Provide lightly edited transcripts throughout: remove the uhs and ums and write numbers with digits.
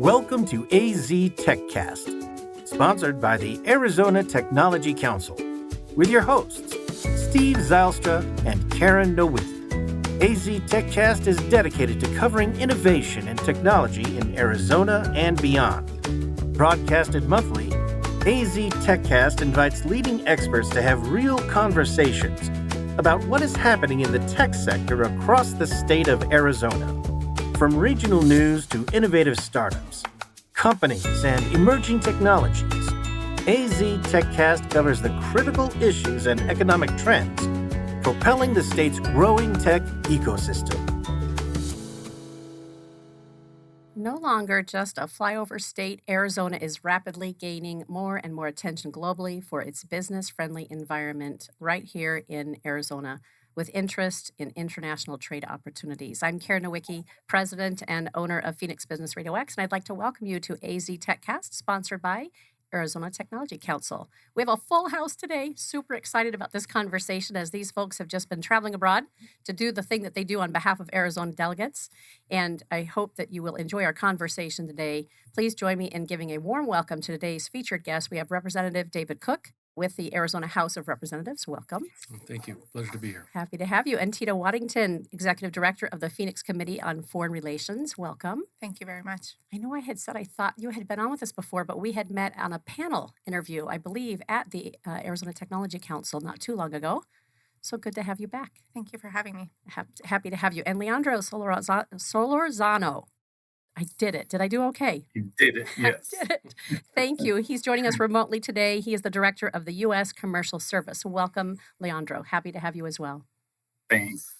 Welcome to AZTechCast, sponsored by the Arizona Technology Council, with your hosts, Steve Zylstra and Karen Nowicki. AZTechCast is dedicated to covering innovation and technology in Arizona and beyond. Broadcasted monthly, AZTechCast invites leading experts to have real conversations about what is happening in the tech sector across the state of Arizona. From regional news to innovative startups, companies, and emerging technologies, AZTechCast covers the critical issues and economic trends propelling the state's growing tech ecosystem. No longer just a flyover state, Arizona is rapidly gaining more and more attention globally for its business-friendly environment right here in Arizona, with interest in international trade opportunities. I'm Karen Nowicki, president and owner of Phoenix Business RadioX, and I'd like to welcome you to AZTechCast, sponsored by Arizona Technology Council. We have a full house today. Super excited about this conversation as these folks have just been traveling abroad to do the thing that they do on behalf of Arizona delegates. And I hope that you will enjoy our conversation today. Please join me in giving a warm welcome to today's featured guest. We have Representative David Cook with the Arizona House of Representatives. Welcome. Thank you. Pleasure to be here. Happy to have you. And Tita Waddington, Executive Director of the Phoenix Committee on Foreign Relations. Welcome. Thank you very much. I know I had said I thought you had been on with us before, but we had met on a panel interview, I believe, at the Arizona Technology Council not too long ago. So good to have you back. Thank you for having me. Happy to have you. And Leandro Solorzano. I did it. Did I do okay? You did it, yes. I did it. Thank you. He's joining us remotely today. He is the director of the U.S. Commercial Service. Welcome, Leandro. Happy to have you as well. Thanks.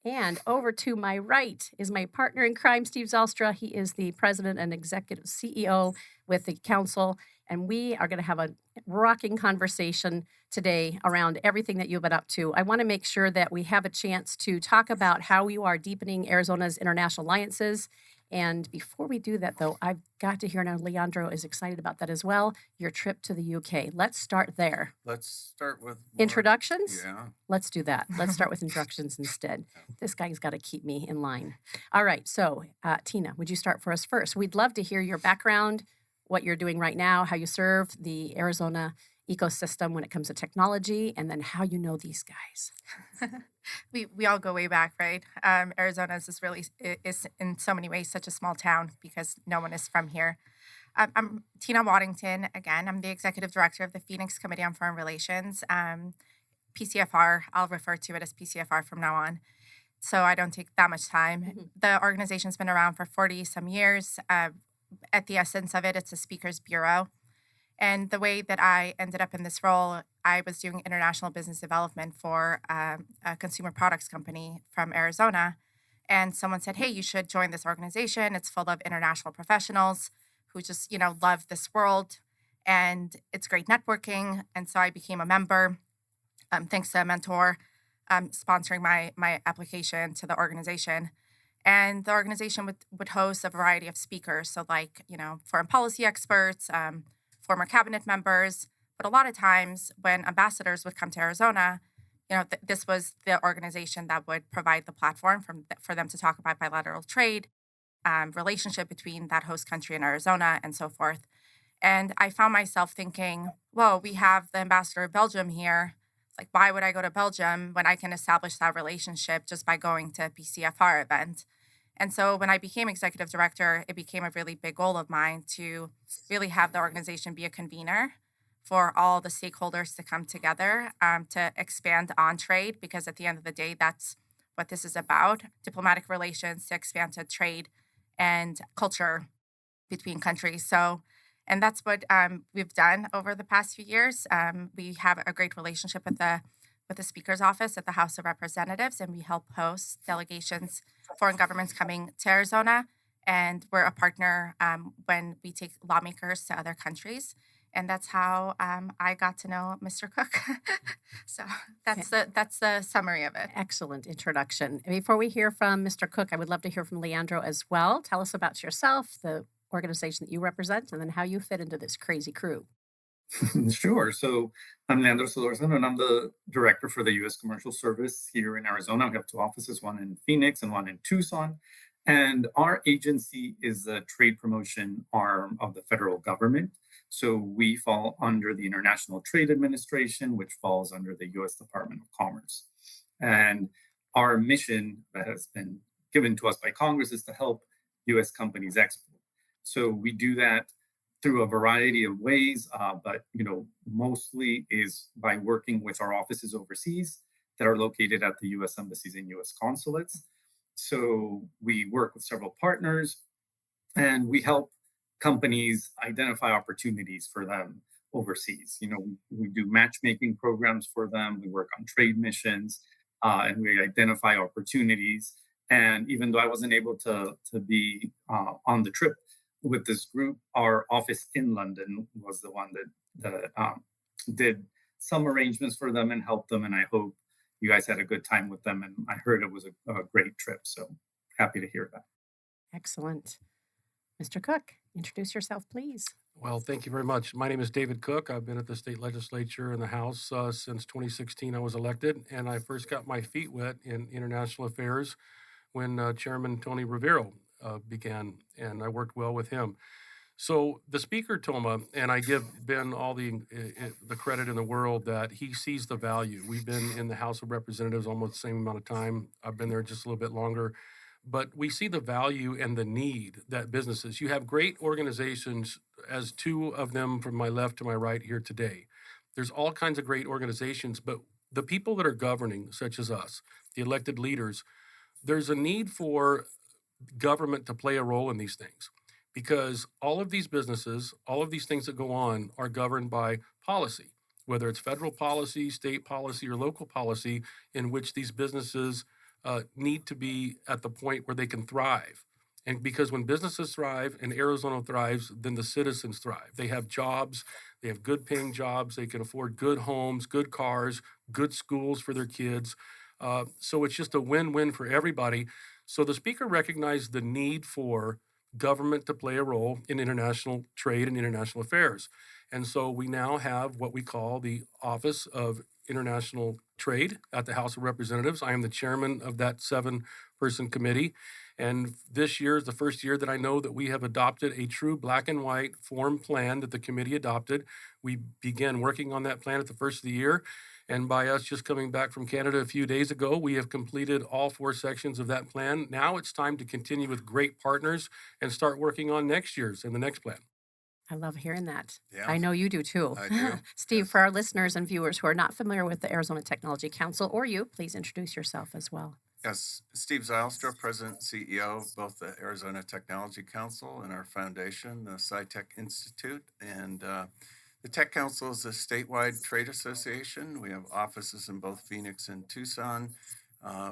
And over to my right is my partner in crime, Steve Zylstra. He is the president and executive CEO with the council. And we are going to have a rocking conversation today around everything that you've been up to. I want to make sure that we have a chance to talk about how you are deepening Arizona's international alliances. And before we do that, though, I've got to hear now, Leandro is excited about that as well, your trip to the UK. Let's start there. Let's start with introductions? Yeah. Let's do that. Let's start with introductions instead. This guy's got to keep me in line. All right. So, Tina, would you start for us first? We'd love to hear your background, what you're doing right now, how you serve the Arizona ecosystem when it comes to technology, and then how you know these guys. We all go way back, right? Arizona is in so many ways such a small town because no one is from here. I'm Tina Waddington again. I'm the executive director of the Phoenix Committee on Foreign Relations. PCFR, I'll refer to it as PCFR from now on, so I don't take that much time. Mm-hmm. The organization's been around for 40 some years. At the essence of it, it's a speakers bureau. And the way that I ended up in this role, I was doing international business development for a consumer products company from Arizona. And someone said, hey, you should join this organization. It's full of international professionals who just, love this world. And it's great networking. And so I became a member, thanks to a mentor sponsoring my application to the organization. And the organization would host a variety of speakers. So foreign policy experts, former cabinet members, but a lot of times when ambassadors would come to Arizona, this was the organization that would provide the platform for them to talk about bilateral trade, relationship between that host country and Arizona, and so forth. And I found myself thinking, whoa, we have the ambassador of Belgium here. It's like, why would I go to Belgium when I can establish that relationship just by going to a PCFR event? And so when I became executive director, it became a really big goal of mine to really have the organization be a convener for all the stakeholders to come together to expand on trade, because at the end of the day, that's what this is about, diplomatic relations to expand to trade and culture between countries. So, and that's what we've done over the past few years. We have a great relationship with the Speaker's Office at the House of Representatives, and we help host delegations, foreign governments coming to Arizona, and we're a partner when we take lawmakers to other countries. And that's how I got to know Mr. Cook. So that's the summary of it. Excellent introduction. Before we hear from Mr. Cook, I would love to hear from Leandro as well. Tell us about yourself, the organization that you represent, and then how you fit into this crazy crew. Sure. So I'm Leandro Solorzano, and I'm the director for the U.S. Commercial Service here in Arizona. We have two offices, one in Phoenix and one in Tucson. And our agency is the trade promotion arm of the federal government. So we fall under the International Trade Administration, which falls under the US Department of Commerce. And our mission that has been given to us by Congress is to help US companies export. So we do that through a variety of ways, but mostly is by working with our offices overseas that are located at the US embassies and US consulates. So we work with several partners and we help companies identify opportunities for them overseas. We do matchmaking programs for them. We work on trade missions, and we identify opportunities. And even though I wasn't able to be on the trip with this group, our office in London was the one that did some arrangements for them and helped them. And I hope you guys had a good time with them. And I heard it was a great trip. So happy to hear that. Excellent. Mr. Cook, introduce yourself, please. Well, thank you very much. My name is David Cook. I've been at the state legislature and the House since 2016. I was elected, and I first got my feet wet in international affairs when Chairman Tony Rivero began, and I worked well with him. So the speaker, Toma, and I give Ben all the credit in the world that he sees the value. We've been in the House of Representatives almost the same amount of time. I've been there just a little bit longer. But we see the value and the need that businesses, you have great organizations, as two of them from my left to my right here today. There's all kinds of great organizations, but the people that are governing, such as us, the elected leaders, there's a need for government to play a role in these things because all of these businesses, all of these things that go on are governed by policy, whether it's federal policy, state policy, or local policy in which these businesses need to be at the point where they can thrive. And because when businesses thrive and Arizona thrives, then the citizens thrive. They have jobs, they have good paying jobs, they can afford good homes, good cars, good schools for their kids. So it's just a win-win for everybody. So the speaker recognized the need for government to play a role in international trade and international affairs. And so we now have what we call the Office of International Trade at the House of Representatives. I am the chairman of that 7-person committee. And this year is the first year that I know that we have adopted a true black and white form plan that the committee adopted. We began working on that plan at the first of the year. And by us just coming back from Canada a few days ago, we have completed all 4 sections of that plan. Now it's time to continue with great partners and start working on next year's and the next plan. I love hearing that. Yeah. I know you do too. I do. Steve, Yes. for our listeners and viewers who are not familiar with the Arizona Technology Council or you, please introduce yourself as well. Yes, Steve Zylstra, President and CEO of both the Arizona Technology Council and our foundation, the SciTech Institute. And the Tech Council is a statewide trade association. We have offices in both Phoenix and Tucson.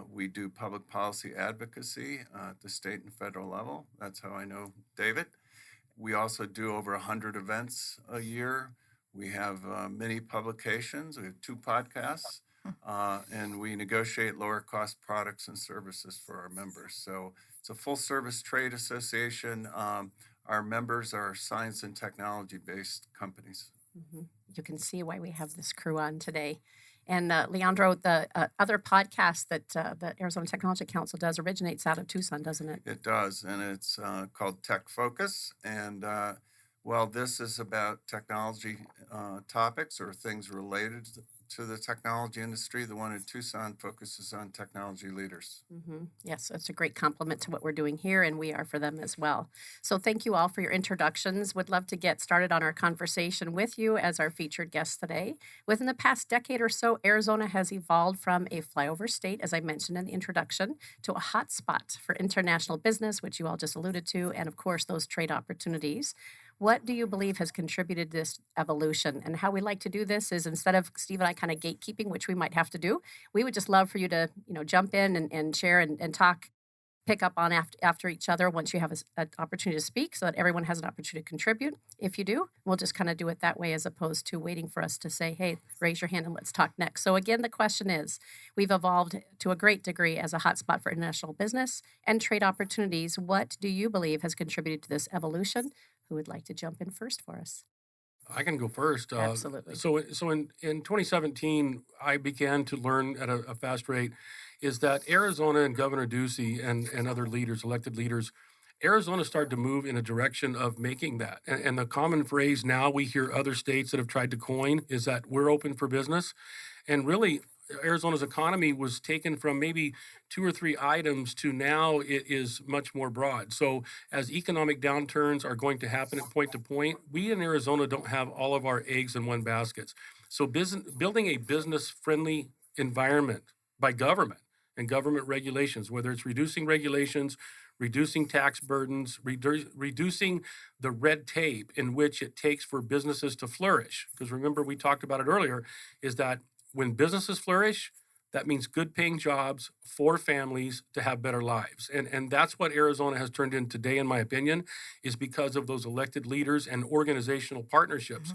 We do public policy advocacy at the state and federal level. That's how I know David. We also do over 100 events a year. We have many publications. We have 2 podcasts, and we negotiate lower cost products and services for our members. So it's a full service trade association. Our members are science and technology based companies. You can see why we have this crew on today. And Leandro, the other podcast that the Arizona Technology Council does originates out of Tucson, doesn't it? It does, and it's called Tech Focus. And this is about technology topics or things related to the technology industry. The one in Tucson focuses on technology leaders. Yes, it's a great compliment to what we're doing here, and we are for them as well. So thank you all for your introductions. Would love to get started on our conversation with you as our featured guest today. Within the past decade or so, Arizona has evolved from a flyover state, as I mentioned in the introduction, to a hot spot for international business, which you all just alluded to, and of course, those trade opportunities. What do you believe has contributed to this evolution? And how we like to do this is instead of Steve and I kind of gatekeeping, which we might have to do, we would just love for you to, jump in and share and talk, pick up on after each other once you have an opportunity to speak so that everyone has an opportunity to contribute. If you do, we'll just kind of do it that way as opposed to waiting for us to say, hey, raise your hand and let's talk next. So again, the question is, we've evolved to a great degree as a hotspot for international business and trade opportunities. What do you believe has contributed to this evolution? Who would like to jump in first for us? I can go first. Absolutely. So in 2017, I began to learn at a fast rate is that Arizona and Governor Ducey and other leaders, elected leaders, Arizona started to move in a direction of making that. And the common phrase now we hear other states that have tried to coin is that we're open for business. And really, Arizona's economy was taken from maybe two or three items to now it is much more broad. So as economic downturns are going to happen at point to point, we in Arizona don't have all of our eggs in one basket. So building a business-friendly environment by government and government regulations, whether it's reducing regulations, reducing tax burdens, reducing the red tape in which it takes for businesses to flourish. Because remember, we talked about it earlier, is that when businesses flourish, that means good paying jobs for families to have better lives. And that's what Arizona has turned in today, in my opinion, is because of those elected leaders and organizational partnerships.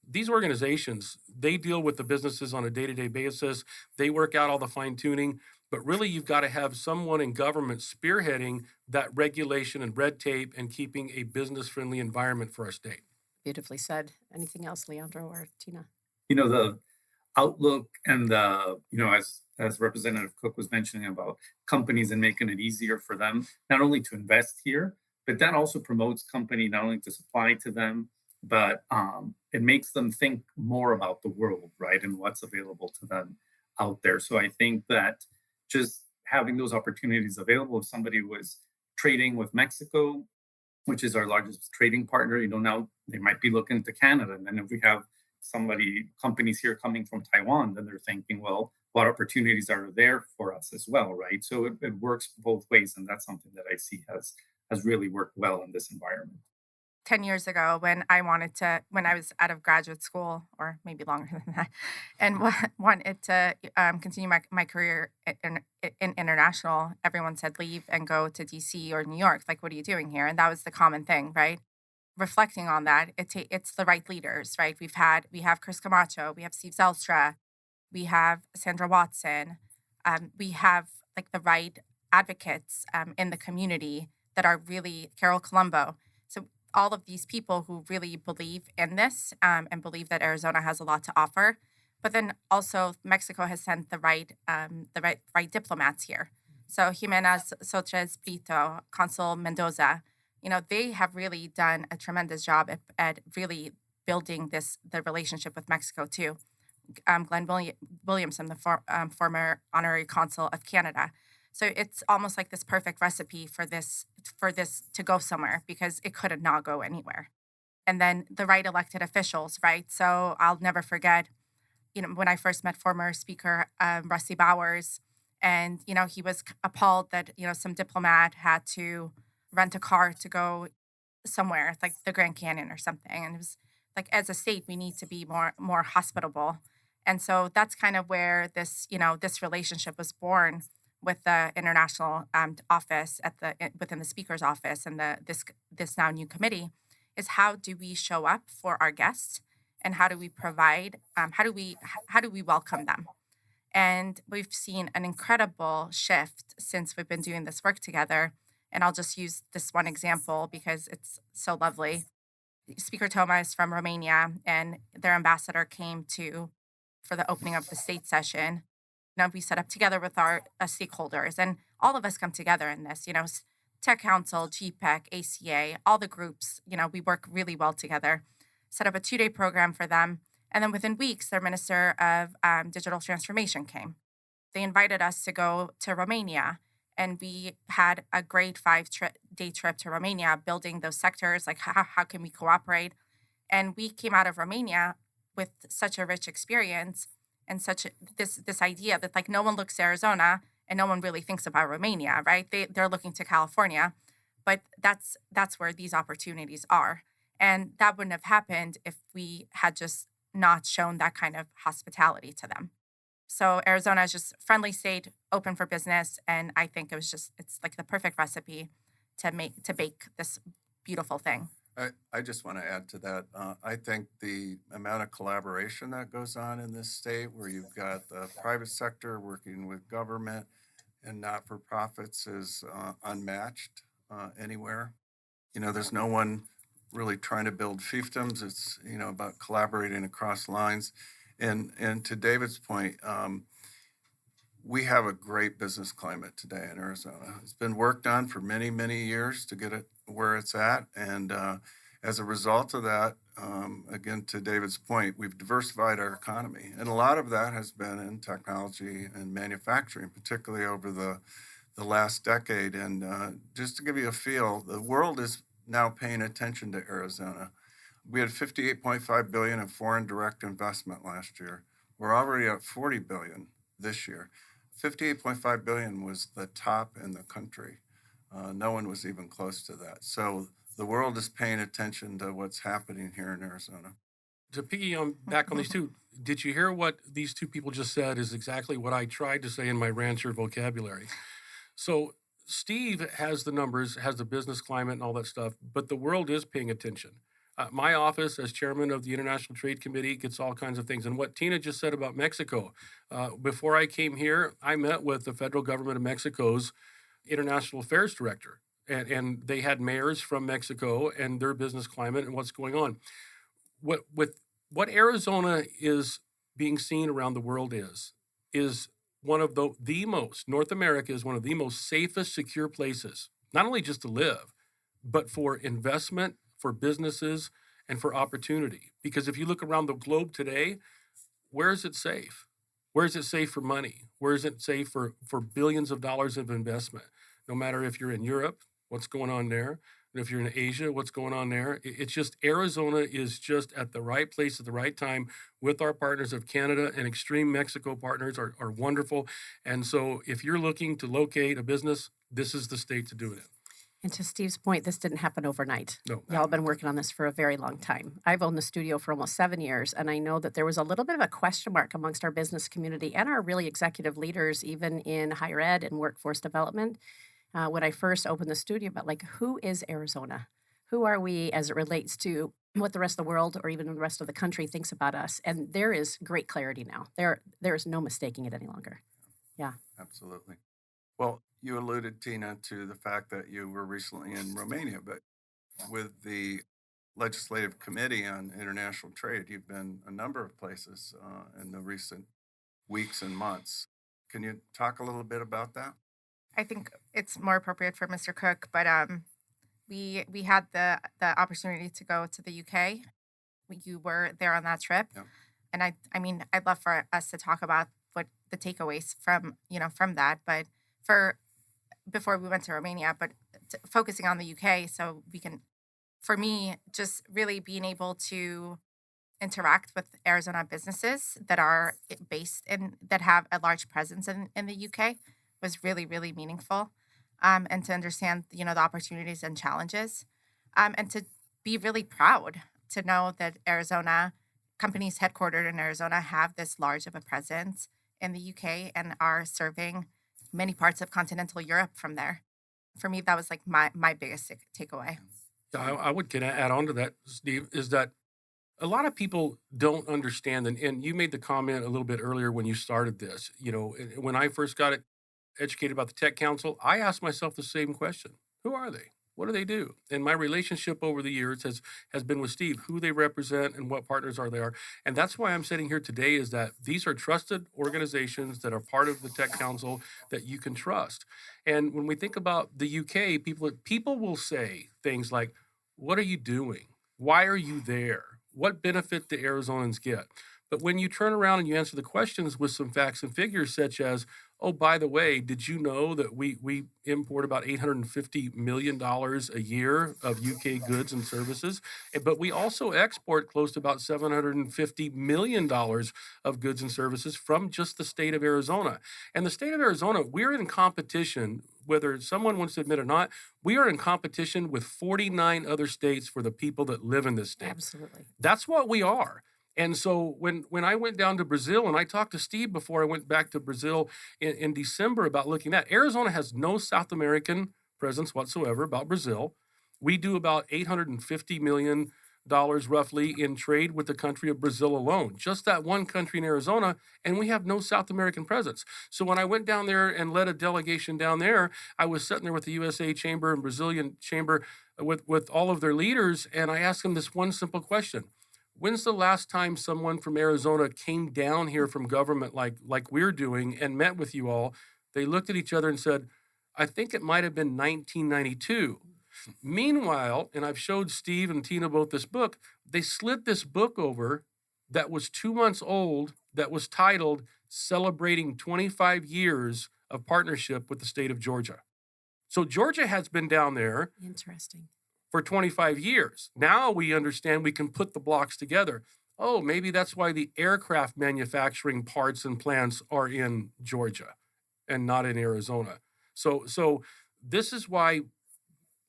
These organizations, they deal with the businesses on a day-to-day basis. They work out all the fine tuning, but really you've got to have someone in government spearheading that regulation and red tape and keeping a business-friendly environment for our state. Beautifully said. Anything else, Leandro or Tina? The outlook and as Representative Cook was mentioning about companies and making it easier for them not only to invest here, but that also promotes company not only to supply to them, but it makes them think more about the world, right, and what's available to them out there. So I think that just having those opportunities available, if somebody was trading with Mexico, which is our largest trading partner, now they might be looking to Canada. And then if we have companies here coming from Taiwan, then they're thinking, well, what opportunities are there for us as well, right? So it works both ways. And that's something that I see has really worked well in this environment. 10 years ago when I was out of graduate school, or maybe longer than that, and wanted to continue my career in international, everyone said leave and go to DC or New York. Like, what are you doing here? And that was the common thing, right? Reflecting on that, it's the right leaders, right? We have Chris Camacho, we have Steve Zelstra, we have Sandra Watson, we have like the right advocates in the community that are really Carol Colombo. So all of these people who really believe in this and believe that Arizona has a lot to offer. But then also Mexico has sent the right diplomats here. So Jimenez Soches Brito, Consul Mendoza, they have really done a tremendous job at really building the relationship with Mexico too. Glenn Williamson, the former honorary consul of Canada. So it's almost like this perfect recipe for this to go somewhere, because it could not go anywhere. And then the right elected officials, right? So I'll never forget, when I first met former Speaker Rusty Bowers, and he was appalled that some diplomat had to rent a car to go somewhere like the Grand Canyon or something, and it was like, as a state, we need to be more hospitable. And so that's kind of where this relationship was born with the international office within the Speaker's office and this now new committee, is how do we show up for our guests, and how do we provide how do we welcome them. And we've seen an incredible shift since we've been doing this work together. And I'll just use this one example because it's so lovely. Speaker Toma is from Romania, and their ambassador came for the opening of the state session. We set up together with our stakeholders, and all of us come together in this, Tech Council, GPEC, ACA, all the groups, we work really well together, set up a 2-day program for them. And then within weeks, their Minister of Digital Transformation came. They invited us to go to Romania, and we had a great 5-day trip to Romania, building those sectors, like how can we cooperate? And we came out of Romania with such a rich experience and this idea that like no one looks to Arizona and no one really thinks about Romania, right? They're looking to California, but that's where these opportunities are. And that wouldn't have happened if we had just not shown that kind of hospitality to them. So Arizona is just friendly state, open for business, and I think it's like the perfect recipe to bake this beautiful thing. I just want to add to that. I think the amount of collaboration that goes on in this state, where you've got the private sector working with government and not-for-profits, is unmatched anywhere. There's no one really trying to build fiefdoms. It's, about collaborating across lines. And to David's point, we have a great business climate today in Arizona. It's been worked on for many, many years to get it where it's at. And as a result of that, again, to David's point, we've diversified our economy. And a lot of that has been in technology and manufacturing, particularly over the last decade. And just to give you a feel, the world is now paying attention to Arizona. We had 58.5 billion in foreign direct investment last year. We're already at 40 billion this year. 58.5 billion was the top in the country. No one was even close to that. So the world is paying attention to what's happening here in Arizona. To piggy back on these two, did you hear what these two people just said is exactly what I tried to say in my rancher vocabulary. So Steve has the numbers, has the business climate and all that stuff, but the world is paying attention. My office, as chairman of the International Trade Committee, gets all kinds of things. And what Tina just said about Mexico, before I came here, I met with the federal government of Mexico's international affairs director. And they had mayors from Mexico and their business climate and what's going on. What Arizona is being seen around the world is one of the most, North America is one of the most safest, secure places, not only just to live, but for investment, for businesses, and for opportunity. Because if you look around the globe today, where is it safe? Where is it safe for money? Where is it safe for billions of dollars of investment? No matter if you're in Europe, what's going on there? And if you're in Asia, what's going on there? It's just Arizona is just at the right place at the right time with our partners of Canada, and extreme Mexico partners are wonderful. And so if you're looking to locate a business, this is the state to do it in. And to Steve's point, this didn't happen overnight. No. Y'all have been working on this for a very long time. I've owned the studio for almost 7 years, and I know that there was a little bit of a question mark amongst our business community and our really executive leaders, even in higher ed and workforce development, when I first opened the studio, about like, who is Arizona? Who are we as it relates to what the rest of the world or even the rest of the country thinks about us? And there is great clarity now. There is no mistaking it any longer. Yeah. Absolutely. Well, you alluded, Tina, to the fact that you were recently in Romania, but with the Legislative Committee on International Trade, you've been a number of places in the recent weeks and months. Can you talk a little bit about that? I think it's more appropriate for Mr. Cook, but we had the opportunity to go to the UK. You were there on that trip, Yeah. and I mean, I'd love for us to talk about what the takeaways from that, but before we went to Romania, but focusing on the UK, so we can, for me, just really being able to interact with Arizona businesses that are based in, that have a large presence in the UK was really, really meaningful. And to understand, the opportunities and challenges, and to be really proud to know that Arizona, companies headquartered in Arizona, have this large of a presence in the UK and are serving many parts of continental Europe from there. For me, that was like my biggest takeaway. Yeah, I would kind of add on to that, Steve, is that a lot of people don't understand, and you made the comment a little bit earlier when you started this. When I first got educated about the Tech Council, I asked myself the same question. Who are they? What do they do? And my relationship over the years has been with Steve, who they represent and what partners are they are. And that's why I'm sitting here today, is that these are trusted organizations that are part of the Tech Council that you can trust. And when we think about the UK, people will say things like, what are you doing? Why are you there? What benefit do Arizonans get? But when you turn around and you answer the questions with some facts and figures, such as, oh, by the way, did you know that we import about $850 million a year of UK goods and services? But we also export close to about $750 million of goods and services from just the state of Arizona. And the state of Arizona, we're in competition, whether someone wants to admit it or not, we are in competition with 49 other states for the people that live in this state. Absolutely. That's what we are. And so when I went down to Brazil, and I talked to Steve before I went back to Brazil in December about looking at, Arizona has no South American presence whatsoever about Brazil. We do about $850 million roughly in trade with the country of Brazil alone, just that one country in Arizona, and we have no South American presence. So when I went down there and led a delegation down there, I was sitting there with the USA Chamber and Brazilian Chamber with all of their leaders, and I asked them this one simple question. When's the last time someone from Arizona came down here from government like we're doing and met with you all? They looked at each other and said, I think it might have been 1992. Meanwhile, and I've showed Steve and Tina both this book, they slid this book over that was 2 months old that was titled Celebrating 25 Years of Partnership with the State of Georgia. So Georgia has been down there. Interesting. For 25 years. Now we understand we can put the blocks together. Oh, maybe that's why the aircraft manufacturing parts and plants are in Georgia and not in Arizona. So this is why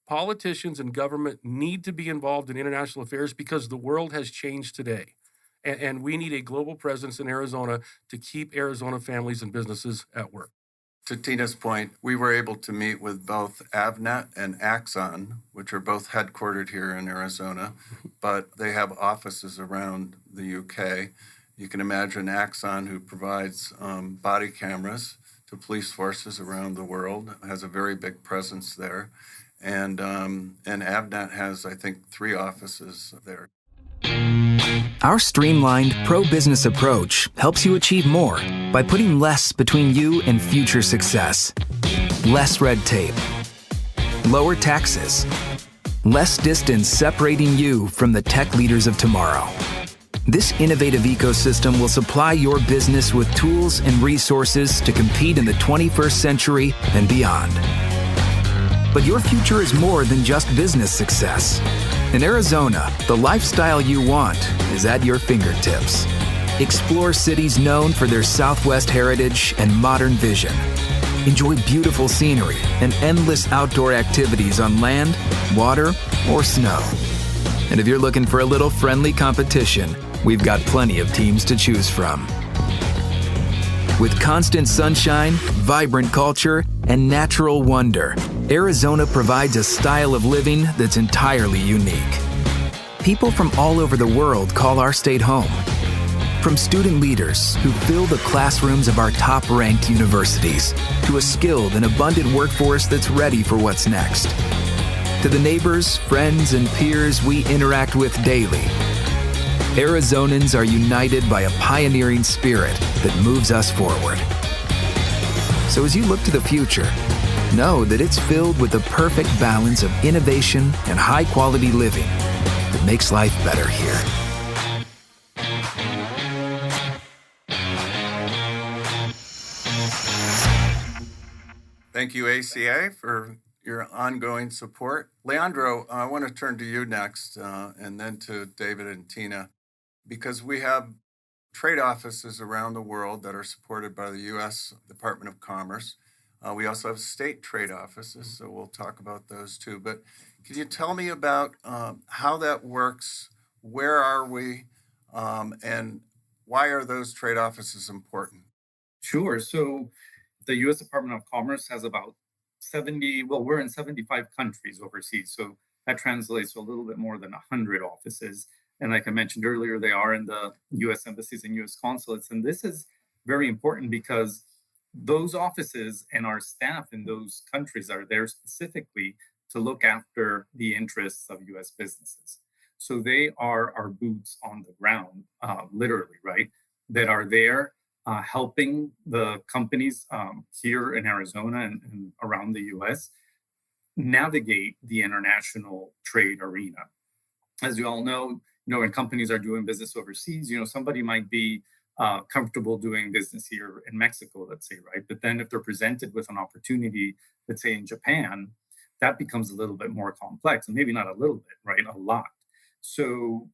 politicians and government need to be involved in international affairs, because the world has changed today. And we need a global presence in Arizona to keep Arizona families and businesses at work. To Tina's point, we were able to meet with both Avnet and Axon, which are both headquartered here in Arizona, but they have offices around the UK. You can imagine Axon, who provides body cameras to police forces around the world, has a very big presence there. And Avnet has, I think, 3 offices there. Our streamlined pro-business approach helps you achieve more by putting less between you and future success. Less red tape, lower taxes, less distance separating you from the tech leaders of tomorrow. This innovative ecosystem will supply your business with tools and resources to compete in the 21st century and beyond. But your future is more than just business success. In Arizona, the lifestyle you want is at your fingertips. Explore cities known for their Southwest heritage and modern vision. Enjoy beautiful scenery and endless outdoor activities on land, water, or snow. And if you're looking for a little friendly competition, we've got plenty of teams to choose from. With constant sunshine, vibrant culture, and natural wonder, Arizona provides a style of living that's entirely unique. People from all over the world call our state home. From student leaders who fill the classrooms of our top-ranked universities, to a skilled and abundant workforce that's ready for what's next, to the neighbors, friends, and peers we interact with daily, Arizonans are united by a pioneering spirit that moves us forward. So as you look to the future, know that it's filled with the perfect balance of innovation and high-quality living that makes life better here. Thank you, ACA, for your ongoing support. Leandro, I want to turn to you next, and then to David and Tina, because we have trade offices around the world that are supported by the U.S. Department of Commerce. We also have state trade offices, so we'll talk about those too. But can you tell me about how that works? Where are we? And why are those trade offices important? Sure. So the U.S. Department of Commerce has about 70, well, we're in 75 countries overseas. So that translates to a little bit more than 100 offices. And like I mentioned earlier, they are in the U.S. embassies and U.S. consulates. And this is very important because those offices and our staff in those countries are there specifically to look after the interests of U.S. businesses. So they are our boots on the ground, literally, right, that are there helping the companies here in Arizona and around the U.S. navigate the international trade arena. As you all know, when companies are doing business overseas, somebody might be comfortable doing business here in Mexico, let's say, right? But then if they're presented with an opportunity, let's say in Japan, that becomes a little bit more complex, and maybe not a little bit, right? A lot. So,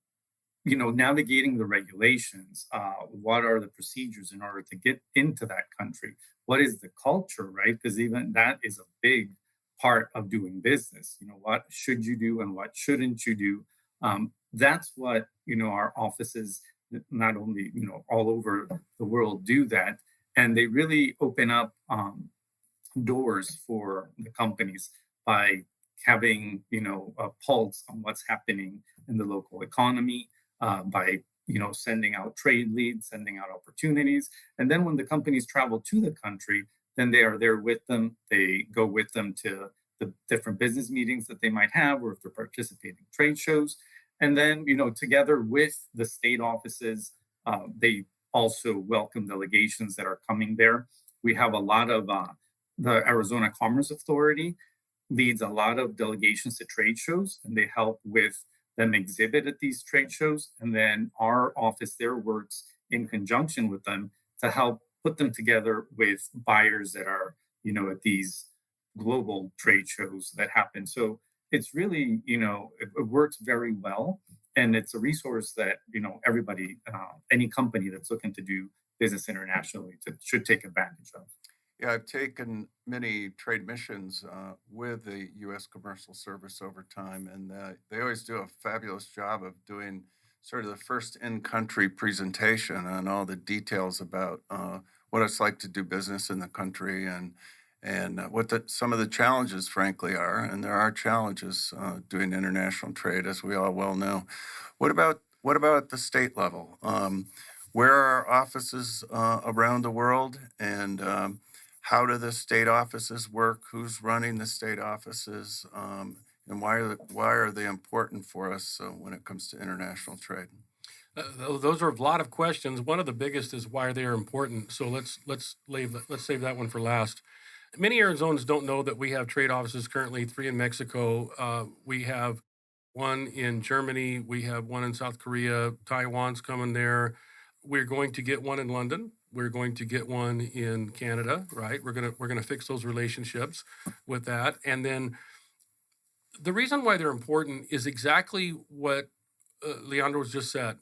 navigating the regulations, what are the procedures in order to get into that country? What is the culture, right? Because even that is a big part of doing business. What should you do and what shouldn't you do? That's what, our offices, not only, all over the world do that. And they really open up doors for the companies by having, a pulse on what's happening in the local economy by sending out trade leads, sending out opportunities. And then when the companies travel to the country, then they are there with them. They go with them to the different business meetings that they might have, or if they're participating in trade shows. And then, together with the state offices, they also welcome delegations that are coming there. We have a lot of the Arizona Commerce Authority leads a lot of delegations to trade shows, and they help with them exhibit at these trade shows. And then our office there works in conjunction with them to help put them together with buyers that are, at these global trade shows that happen. So it's really, it works very well. And it's a resource that, everybody, any company that's looking to do business internationally should take advantage of. Yeah, I've taken many trade missions with the U.S. Commercial Service over time, and they always do a fabulous job of doing sort of the first in-country presentation on all the details about what it's like to do business in the country and what some of the challenges, frankly, are. And there are challenges doing international trade, as we all well know. What about at the state level? Where are our offices around the world, and how do the state offices work? Who's running the state offices? And why are they important for us when it comes to international trade? Those are a lot of questions. One of the biggest is why they are important. So let's save that one for last. Many Arizonans don't know that we have trade offices currently, 3 in Mexico. We have one in Germany. We have one in South Korea. Taiwan's coming there. We're going to get one in London. We're going to get one in Canada, right? We're gonna fix those relationships with that. And then the reason why they're important is exactly what Leandro's just said.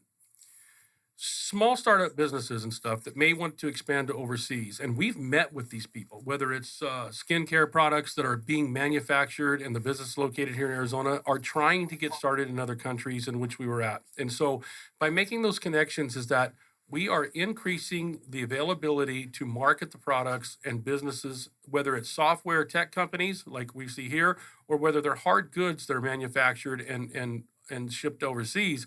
Small startup businesses and stuff that may want to expand to overseas. And we've met with these people, whether it's skincare products that are being manufactured and the business located here in Arizona are trying to get started in other countries in which we were at. And so by making those connections is that we are increasing the availability to market the products and businesses, whether it's software tech companies like we see here, or whether they're hard goods that are manufactured and shipped overseas.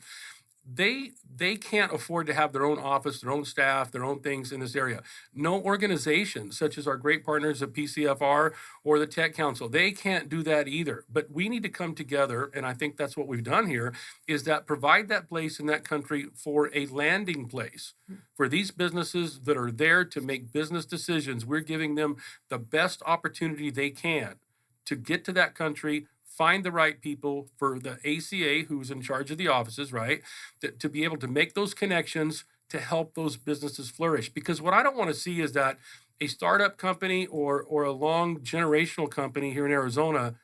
They can't afford to have their own office, their own staff, their own things in this area. No organization, such as our great partners at PCFR or the Tech Council, they can't do that either. But we need to come together, and I think that's what we've done here, is that provide that place in that country for a landing place for these businesses that are there to make business decisions. We're giving them the best opportunity they can to get to that country, find the right people for the ACA, who's in charge of the offices, right? To be able to make those connections to help those businesses flourish. Because what I don't want to see is that a startup company or a long generational company here in Arizona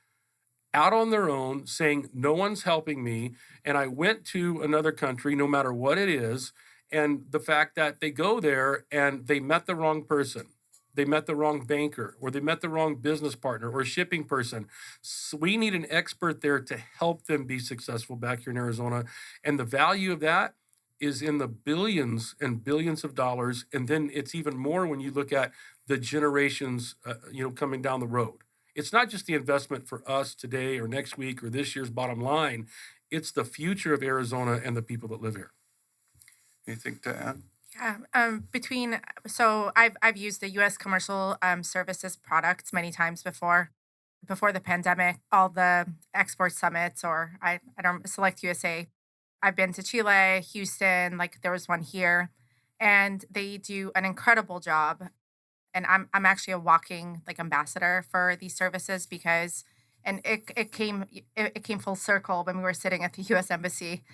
out on their own saying, no one's helping me, and I went to another country, no matter what it is, and the fact that they go there and they met the wrong person. They met the wrong banker, or they met the wrong business partner or shipping person. So we need an expert there to help them be successful back here in Arizona. And the value of that is in the billions and billions of dollars. And then it's even more when you look at the generations, coming down the road. It's not just the investment for us today or next week or this year's bottom line. It's the future of Arizona and the people that live here. Anything to add? Yeah, so I've used the U.S. Commercial Services products many times before the pandemic, all the export summits, or I don't Select USA. I've been to Chile, Houston, like there was one here, and they do an incredible job. And I'm actually a walking like ambassador for these services because, and it came full circle when we were sitting at the U.S. Embassy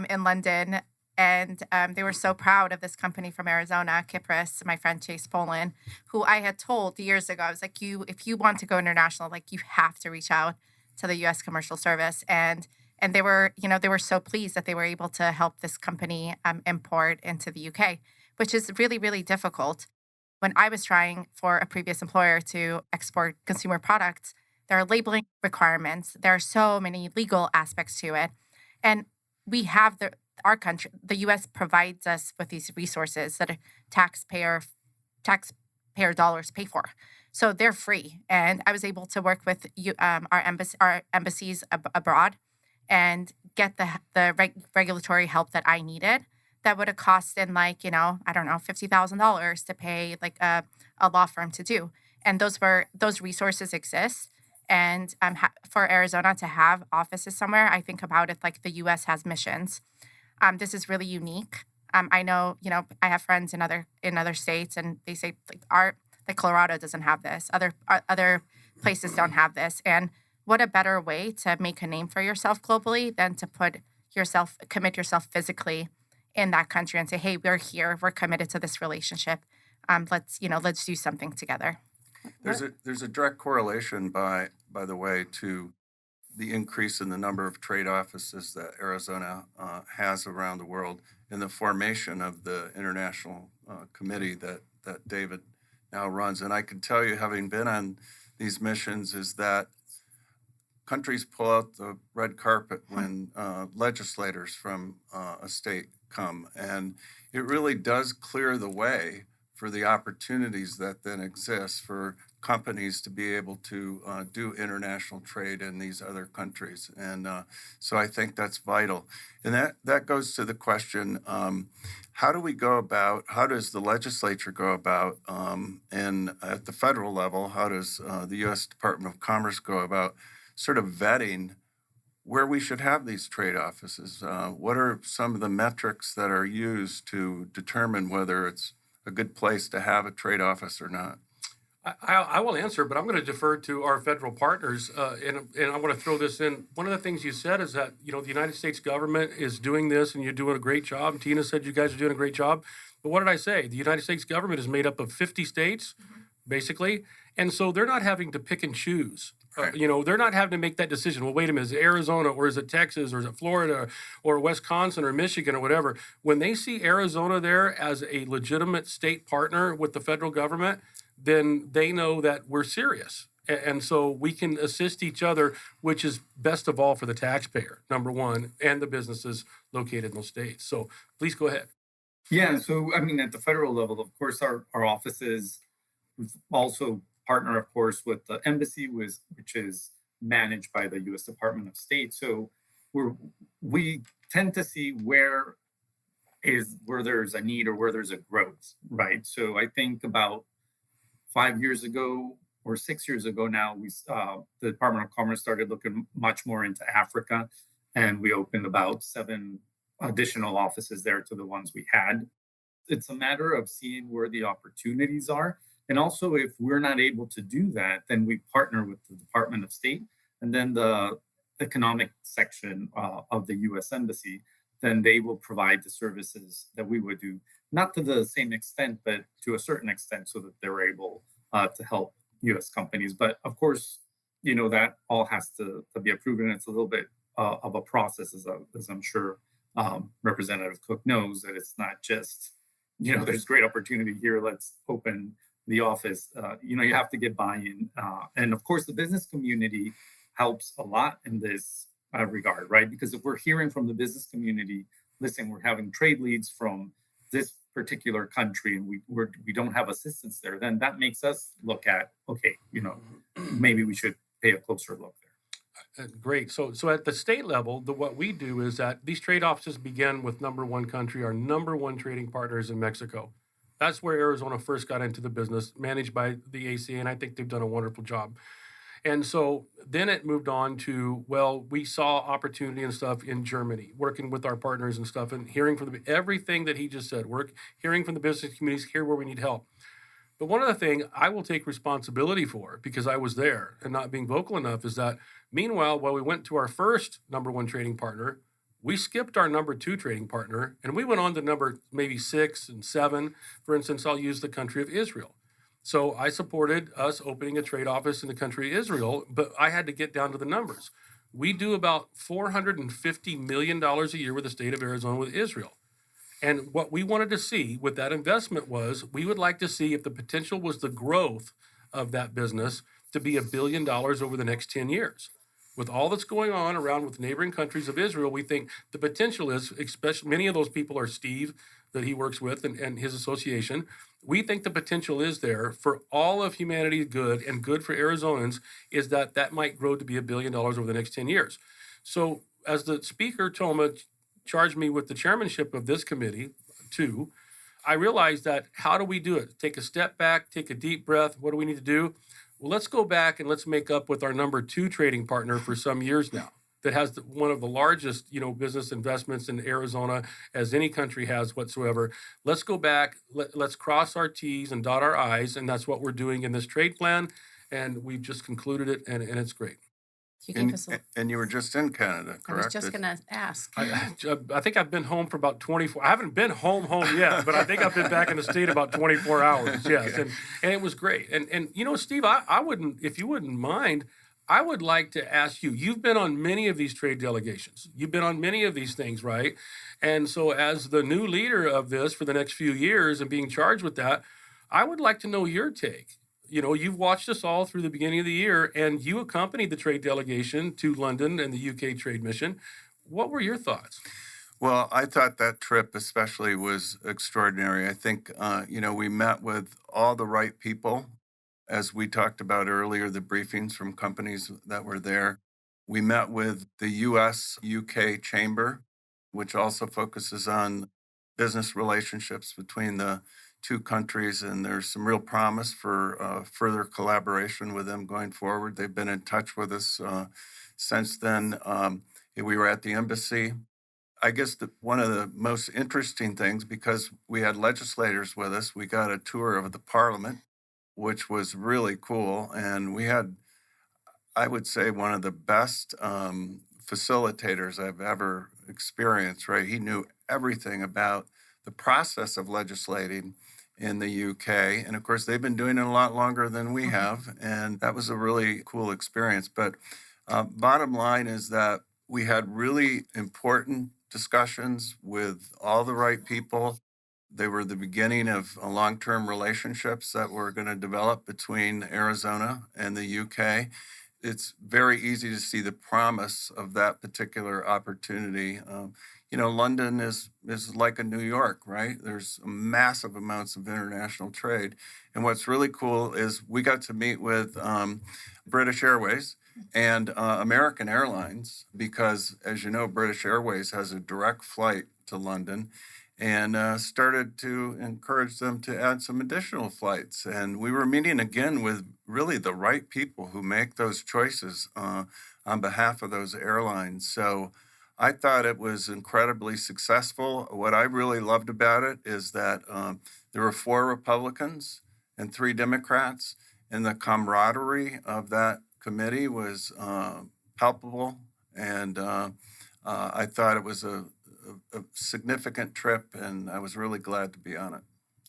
in London. And they were so proud of this company from Arizona, Kypris, my friend Chase Poland, who I had told years ago, I was like, if you want to go international, like you have to reach out to the U.S. Commercial Service. And they were so pleased that they were able to help this company import into the UK, which is really, really difficult. When I was trying for a previous employer to export consumer products, there are labeling requirements. There are so many legal aspects to it. And we have our country, the U.S. provides us with these resources that taxpayer dollars pay for. So they're free. And I was able to work with our embassies abroad and get the regulatory help that I needed. That would have cost in like, I don't know, $50,000 to pay like a law firm to do. And those resources exist. And for Arizona to have offices somewhere, I think about it like the U.S. has missions. This is really unique. I know, I have friends in other states, and they say like Colorado doesn't have this. Other places don't have this. And what a better way to make a name for yourself globally than to commit yourself physically in that country and say, hey, we're here, we're committed to this relationship. Let's do something together. There's a direct correlation, by the way, to the increase in the number of trade offices that Arizona has around the world in the formation of the international committee that David now runs. And I can tell you, having been on these missions, is that countries pull out the red carpet when legislators from a state come, and it really does clear the way for the opportunities that then exist for companies to be able to do international trade in these other countries. And so I think that's vital. And that goes to the question, how does the legislature go about, and at the federal level, how does the U.S. Department of Commerce go about sort of vetting where we should have these trade offices? What are some of the metrics that are used to determine whether it's a good place to have a trade office or not? I will answer, but I'm going to defer to our federal partners, and I want to throw this in. One of the things you said is that, the United States government is doing this, and you're doing a great job. Tina said you guys are doing a great job. But what did I say? The United States government is made up of 50 states, basically, and so they're not having to pick and choose. Right. They're not having to make that decision. Well, wait a minute, is it Arizona, or is it Texas, or is it Florida, or Wisconsin, or Michigan, or whatever? When they see Arizona there as a legitimate state partner with the federal government, then they know that we're serious. And so we can assist each other, which is best of all for the taxpayer, number one, and the businesses located in those states. So please go ahead. Yeah, so at the federal level, of course, our offices also partner, of course, with the embassy, which is managed by the U.S. Department of State. So we tend to see where there's a need or where there's a growth, right? So I think about 5 years ago or 6 years ago now, the Department of Commerce started looking much more into Africa, and we opened about 7 additional offices there to the ones we had. It's a matter of seeing where the opportunities are. And also, if we're not able to do that, then we partner with the Department of State, and then the economic section of the U.S. Embassy. Then they will provide the services that we would do, not to the same extent, but to a certain extent, so that they're able to help U.S. companies. But of course, that all has to be approved, and it's a little bit of a process, as I'm sure Representative Cook knows, that it's not just, there's great opportunity here, let's open the office. You have to get buy-in. And of course, the business community helps a lot in this regard, right? Because if we're hearing from the business community, listen, we're having trade leads from this particular country, and we don't have assistance there, then that makes us look at, okay, maybe we should pay a closer look there. Great. So at the state level, what we do is that these trade offices begin with number one country. Our number one trading partner is in Mexico. That's where Arizona first got into the business, managed by the ACA, and I think they've done a wonderful job. And so then it moved on to, we saw opportunity and stuff in Germany, working with our partners and stuff, and hearing from everything that he just said, hearing from the business communities, hear where we need help. But one other thing I will take responsibility for, because I was there and not being vocal enough, is that meanwhile, while we went to our first number one trading partner, we skipped our number two trading partner, and we went on to number maybe 6 and 7. For instance, I'll use the country of Israel. So I supported us opening a trade office in the country of Israel, but I had to get down to the numbers. We do about $450 million a year with the state of Arizona with Israel. And what we wanted to see with that investment was, we would like to see if the potential was the growth of that business to be $1 billion over the next 10 years. With all that's going on around with neighboring countries of Israel, we think the potential is, especially many of those people are Steve, that he works with, and his association. We think the potential is there for all of humanity's good, and good for Arizonans, is that might grow to be $1 billion over the next 10 years. So as the speaker, Toma, charged me with the chairmanship of this committee, too, I realized that how do we do it? Take a step back, take a deep breath. What do we need to do? Well, let's go back and let's make up with our number 2 trading partner for some years now that has one of the largest, business investments in Arizona as any country has whatsoever. Let's go back, let's cross our T's and dot our I's, and that's what we're doing in this trade plan, and we've just concluded it, and it's great. You gave us And you were just in Canada, I was correct? just going to ask. I think I've been home for about 24. I haven't been home yet, but I think I've been back in the state about 24 hours. Yes, Okay. and it was great. And Steve, I wouldn't, if you wouldn't mind, I would like to ask you. You've been on many of these trade delegations. You've been on many of these things, right? And so, as the new leader of this for the next few years and being charged with that, I would like to know your take. You've watched us all through the beginning of the year, and you accompanied the trade delegation to London and the UK Trade Mission. What were your thoughts? Well, I thought that trip especially was extraordinary. I think, we met with all the right people. As we talked about earlier, the briefings from companies that were there. We met with the US-UK Chamber, which also focuses on business relationships between the 2 countries, and there's some real promise for further collaboration with them going forward. They've been in touch with us since then. We were at the embassy. I guess one of the most interesting things, because we had legislators with us, we got a tour of the Parliament, which was really cool. And we had, I would say, one of the best facilitators I've ever experienced, right? He knew everything about the process of legislating in the UK. And of course, they've been doing it a lot longer than we have. And that was a really cool experience. But bottom line is that we had really important discussions with all the right people. They were the beginning of long-term relationships that were going to develop between Arizona and the UK. It's very easy to see the promise of that particular opportunity. London is like a New York, right? There's massive amounts of international trade. And what's really cool is we got to meet with British Airways and American Airlines, because, as you know, British Airways has a direct flight to London, and started to encourage them to add some additional flights. And we were meeting again with really the right people who make those choices on behalf of those airlines. So I thought it was incredibly successful. What I really loved about it is that there were 4 Republicans and 3 Democrats, and the camaraderie of that committee was palpable. And I thought it was a significant trip, and I was really glad to be on it.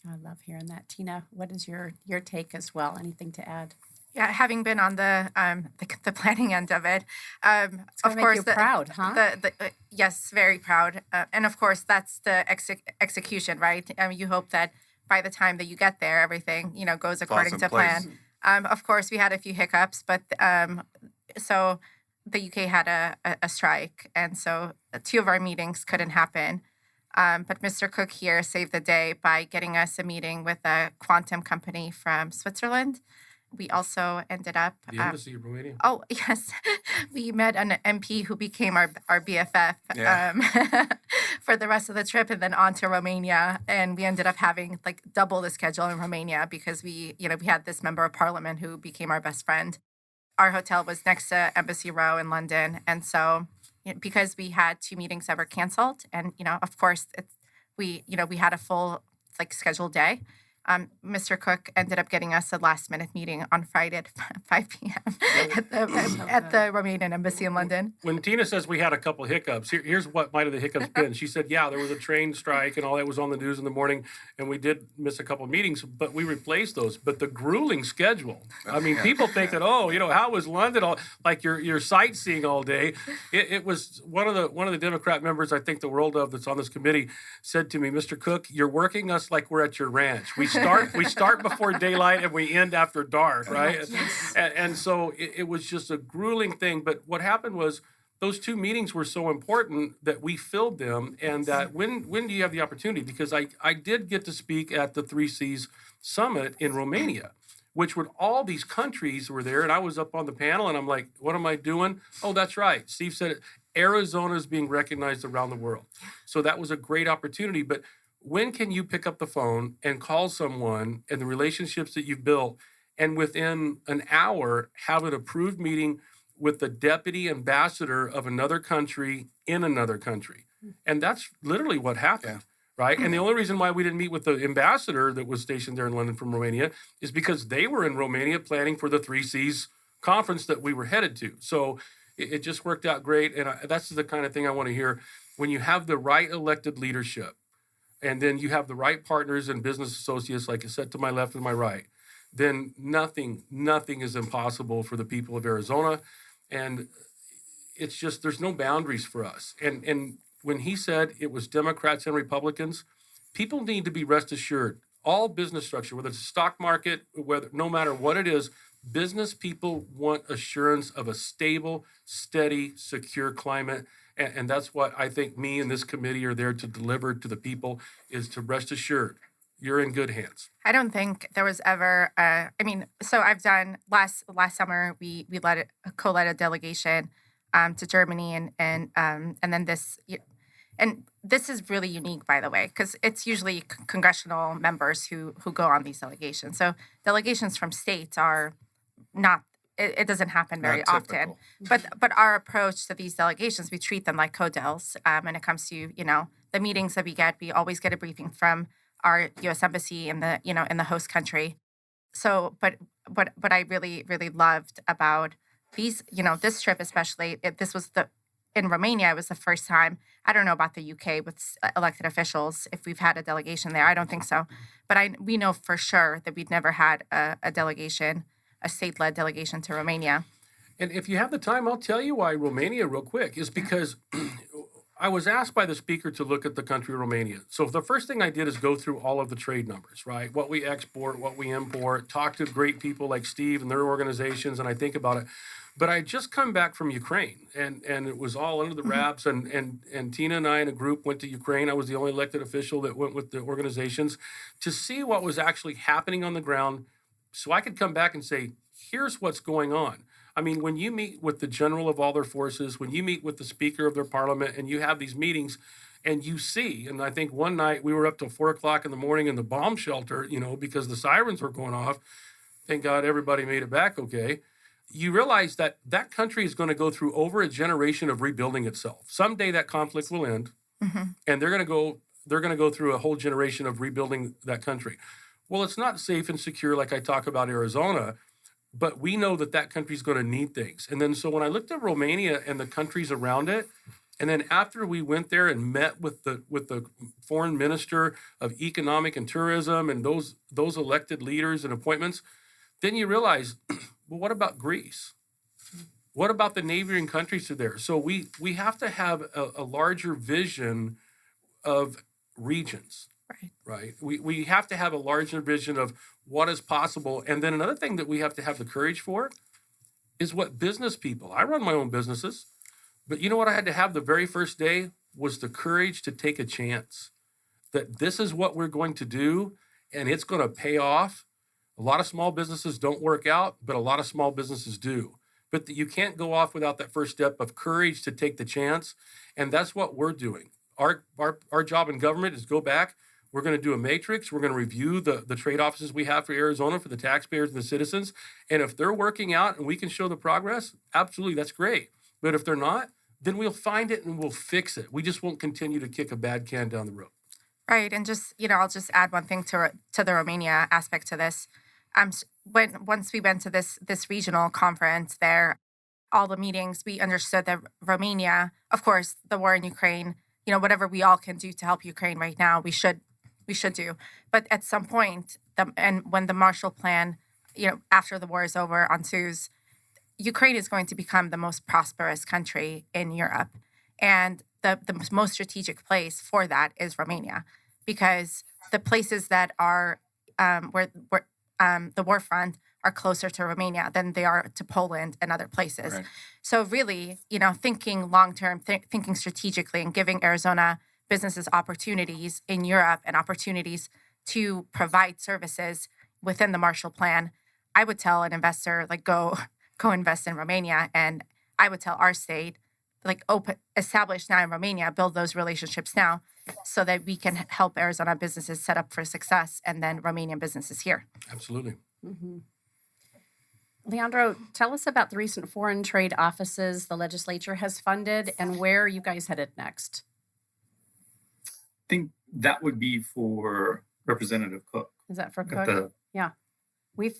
I love hearing that. Tina, what is your take as well? Anything to add? Yeah, having been on the planning end of it, It's going of to course, make you proud, huh? Yes, very proud, and of course that's the execution, right? You hope that by the time that you get there, everything goes according to plan. Of course, we had a few hiccups, but so the UK had a strike, and so 2 of our meetings couldn't happen. But Mr. Cook here saved the day by getting us a meeting with a quantum company from Switzerland. We also ended up... The embassy of Romania. Oh, yes. We met an MP who became our BFF for the rest of the trip, and then on to Romania. And we ended up having double the schedule in Romania because we had this member of parliament who became our best friend. Our hotel was next to Embassy Row in London. And so because we had 2 meetings that were canceled, and, of course, we had a full scheduled day. Mr. Cook ended up getting us a last-minute meeting on Friday at 5 p.m. at the Romanian Embassy in London. When Tina says we had a couple hiccups, here's what might have the hiccups been. She said, yeah, there was a train strike and all that was on the news in the morning, and we did miss a couple of meetings, but we replaced those. But the grueling schedule, I mean, people think that, how was London? You're sightseeing all day. It was one of the Democrat members, I think the world of that's on this committee, said to me, Mr. Cook, you're working us like we're at your ranch. We start before daylight and we end after dark, right? And so it was just a grueling thing. But what happened was those 2 meetings were so important that we filled them. And that when do you have the opportunity? Because I did get to speak at the 3Cs Summit in Romania, which would all these countries were there. And I was up on the panel and I'm like, what am I doing? Oh, that's right. Steve said it. Arizona is being recognized around the world. So that was a great opportunity. But when can you pick up the phone and call someone and the relationships that you've built, and within an hour have an approved meeting with the deputy ambassador of another country in another country? And that's literally what happened. Right. And the only reason why we didn't meet with the ambassador that was stationed there in London from Romania is because they were in Romania planning for the 3Cs conference that we were headed to. So it just worked out great. And that's the kind of thing I want to hear. When you have the right elected leadership, and then you have the right partners and business associates, like I said, to my left and my right, then nothing is impossible for the people of Arizona. And it's just, there's no boundaries for us. And when he said it was Democrats and Republicans, people need to be rest assured. All business structure, whether it's a stock market, whether no matter what it is, business people want assurance of a stable, steady, secure climate. And that's what I think me and this committee are there to deliver to the people, is to rest assured you're in good hands. I don't think there was ever. So I've done last summer. We co-led a delegation to Germany, and then this. And this is really unique, by the way, because it's usually congressional members who go on these delegations. So delegations from states are not. It doesn't happen very often. But our approach to these delegations, we treat them like co-dels. When it comes to the meetings that we get, we always get a briefing from our U.S. Embassy in the host country. So, but what I really loved about these, this trip especially, in Romania, it was the first time. I don't know about the UK with elected officials, if we've had a delegation there. I don't think so. But we know for sure that we'd never had a delegation, a state-led delegation to Romania. And if you have the time, I'll tell you why Romania real quick, is because I was asked by the speaker to look at the country of Romania. So the first thing I did is go through all of the trade numbers, right? What we export, what we import, talk to great people like Steve and their organizations, and I think about it. But I just come back from Ukraine, and it was all under the wraps, and Tina and I and a group went to Ukraine. I was the only elected official that went with the organizations to see what was actually happening on the ground, so I could come back and say, here's what's going on. I mean, when you meet with the general of all their forces, when you meet with the speaker of their parliament, and you have these meetings, and you see, and I think one night we were up till 4 o'clock in the morning in the bomb shelter, because the sirens were going off. Thank God everybody made it back okay. You realize that that country is going to go through over a generation of rebuilding itself. Someday that conflict will end, and they're going to go through a whole generation of rebuilding that country. Well, it's not safe and secure like I talk about Arizona, but we know that country is going to need things. And then so when I looked at Romania and the countries around it, and then after we went there and met with the foreign minister of economic and tourism and those elected leaders and appointments, then you realize, well, what about Greece? What about the neighboring countries to there? So we have to have a larger vision of regions. Right. We have to have a larger vision of what is possible. And then another thing that we have to have the courage for is what business people. I run my own businesses, but you know what I had to have the very first day was the courage to take a chance that this is what we're going to do and it's going to pay off. A lot of small businesses don't work out, but a lot of small businesses do. But you can't go off without that first step of courage to take the chance. And that's what we're doing. Our job in government is go back. We're going to do a matrix. We're going to review the trade offices we have for Arizona, for the taxpayers and the citizens. And if they're working out and we can show the progress, absolutely, that's great. But if they're not, then we'll find it and we'll fix it. We just won't continue to kick a bad can down the road. Right. And just, I'll just add one thing to the Romania aspect to this. Once we went to this regional conference there, all the meetings, we understood that Romania, of course, the war in Ukraine, whatever we all can do to help Ukraine right now, we should do. But at some point, when the Marshall Plan, after the war is over, ensues, Ukraine is going to become the most prosperous country in Europe. And the most strategic place for that is Romania, because the places that are where the war front are closer to Romania than they are to Poland and other places. Right. So really, thinking long-term, thinking strategically and giving Arizona businesses opportunities in Europe and opportunities to provide services within the Marshall Plan, I would tell an investor, go invest in Romania. And I would tell our state, establish now in Romania, build those relationships now so that we can help Arizona businesses set up for success and then Romanian businesses here. Absolutely. Mm-hmm. Leandro, tell us about the recent foreign trade offices the legislature has funded and where are you guys headed next? I think that would be for Representative Cook. Is that for At Cook? the- Yeah.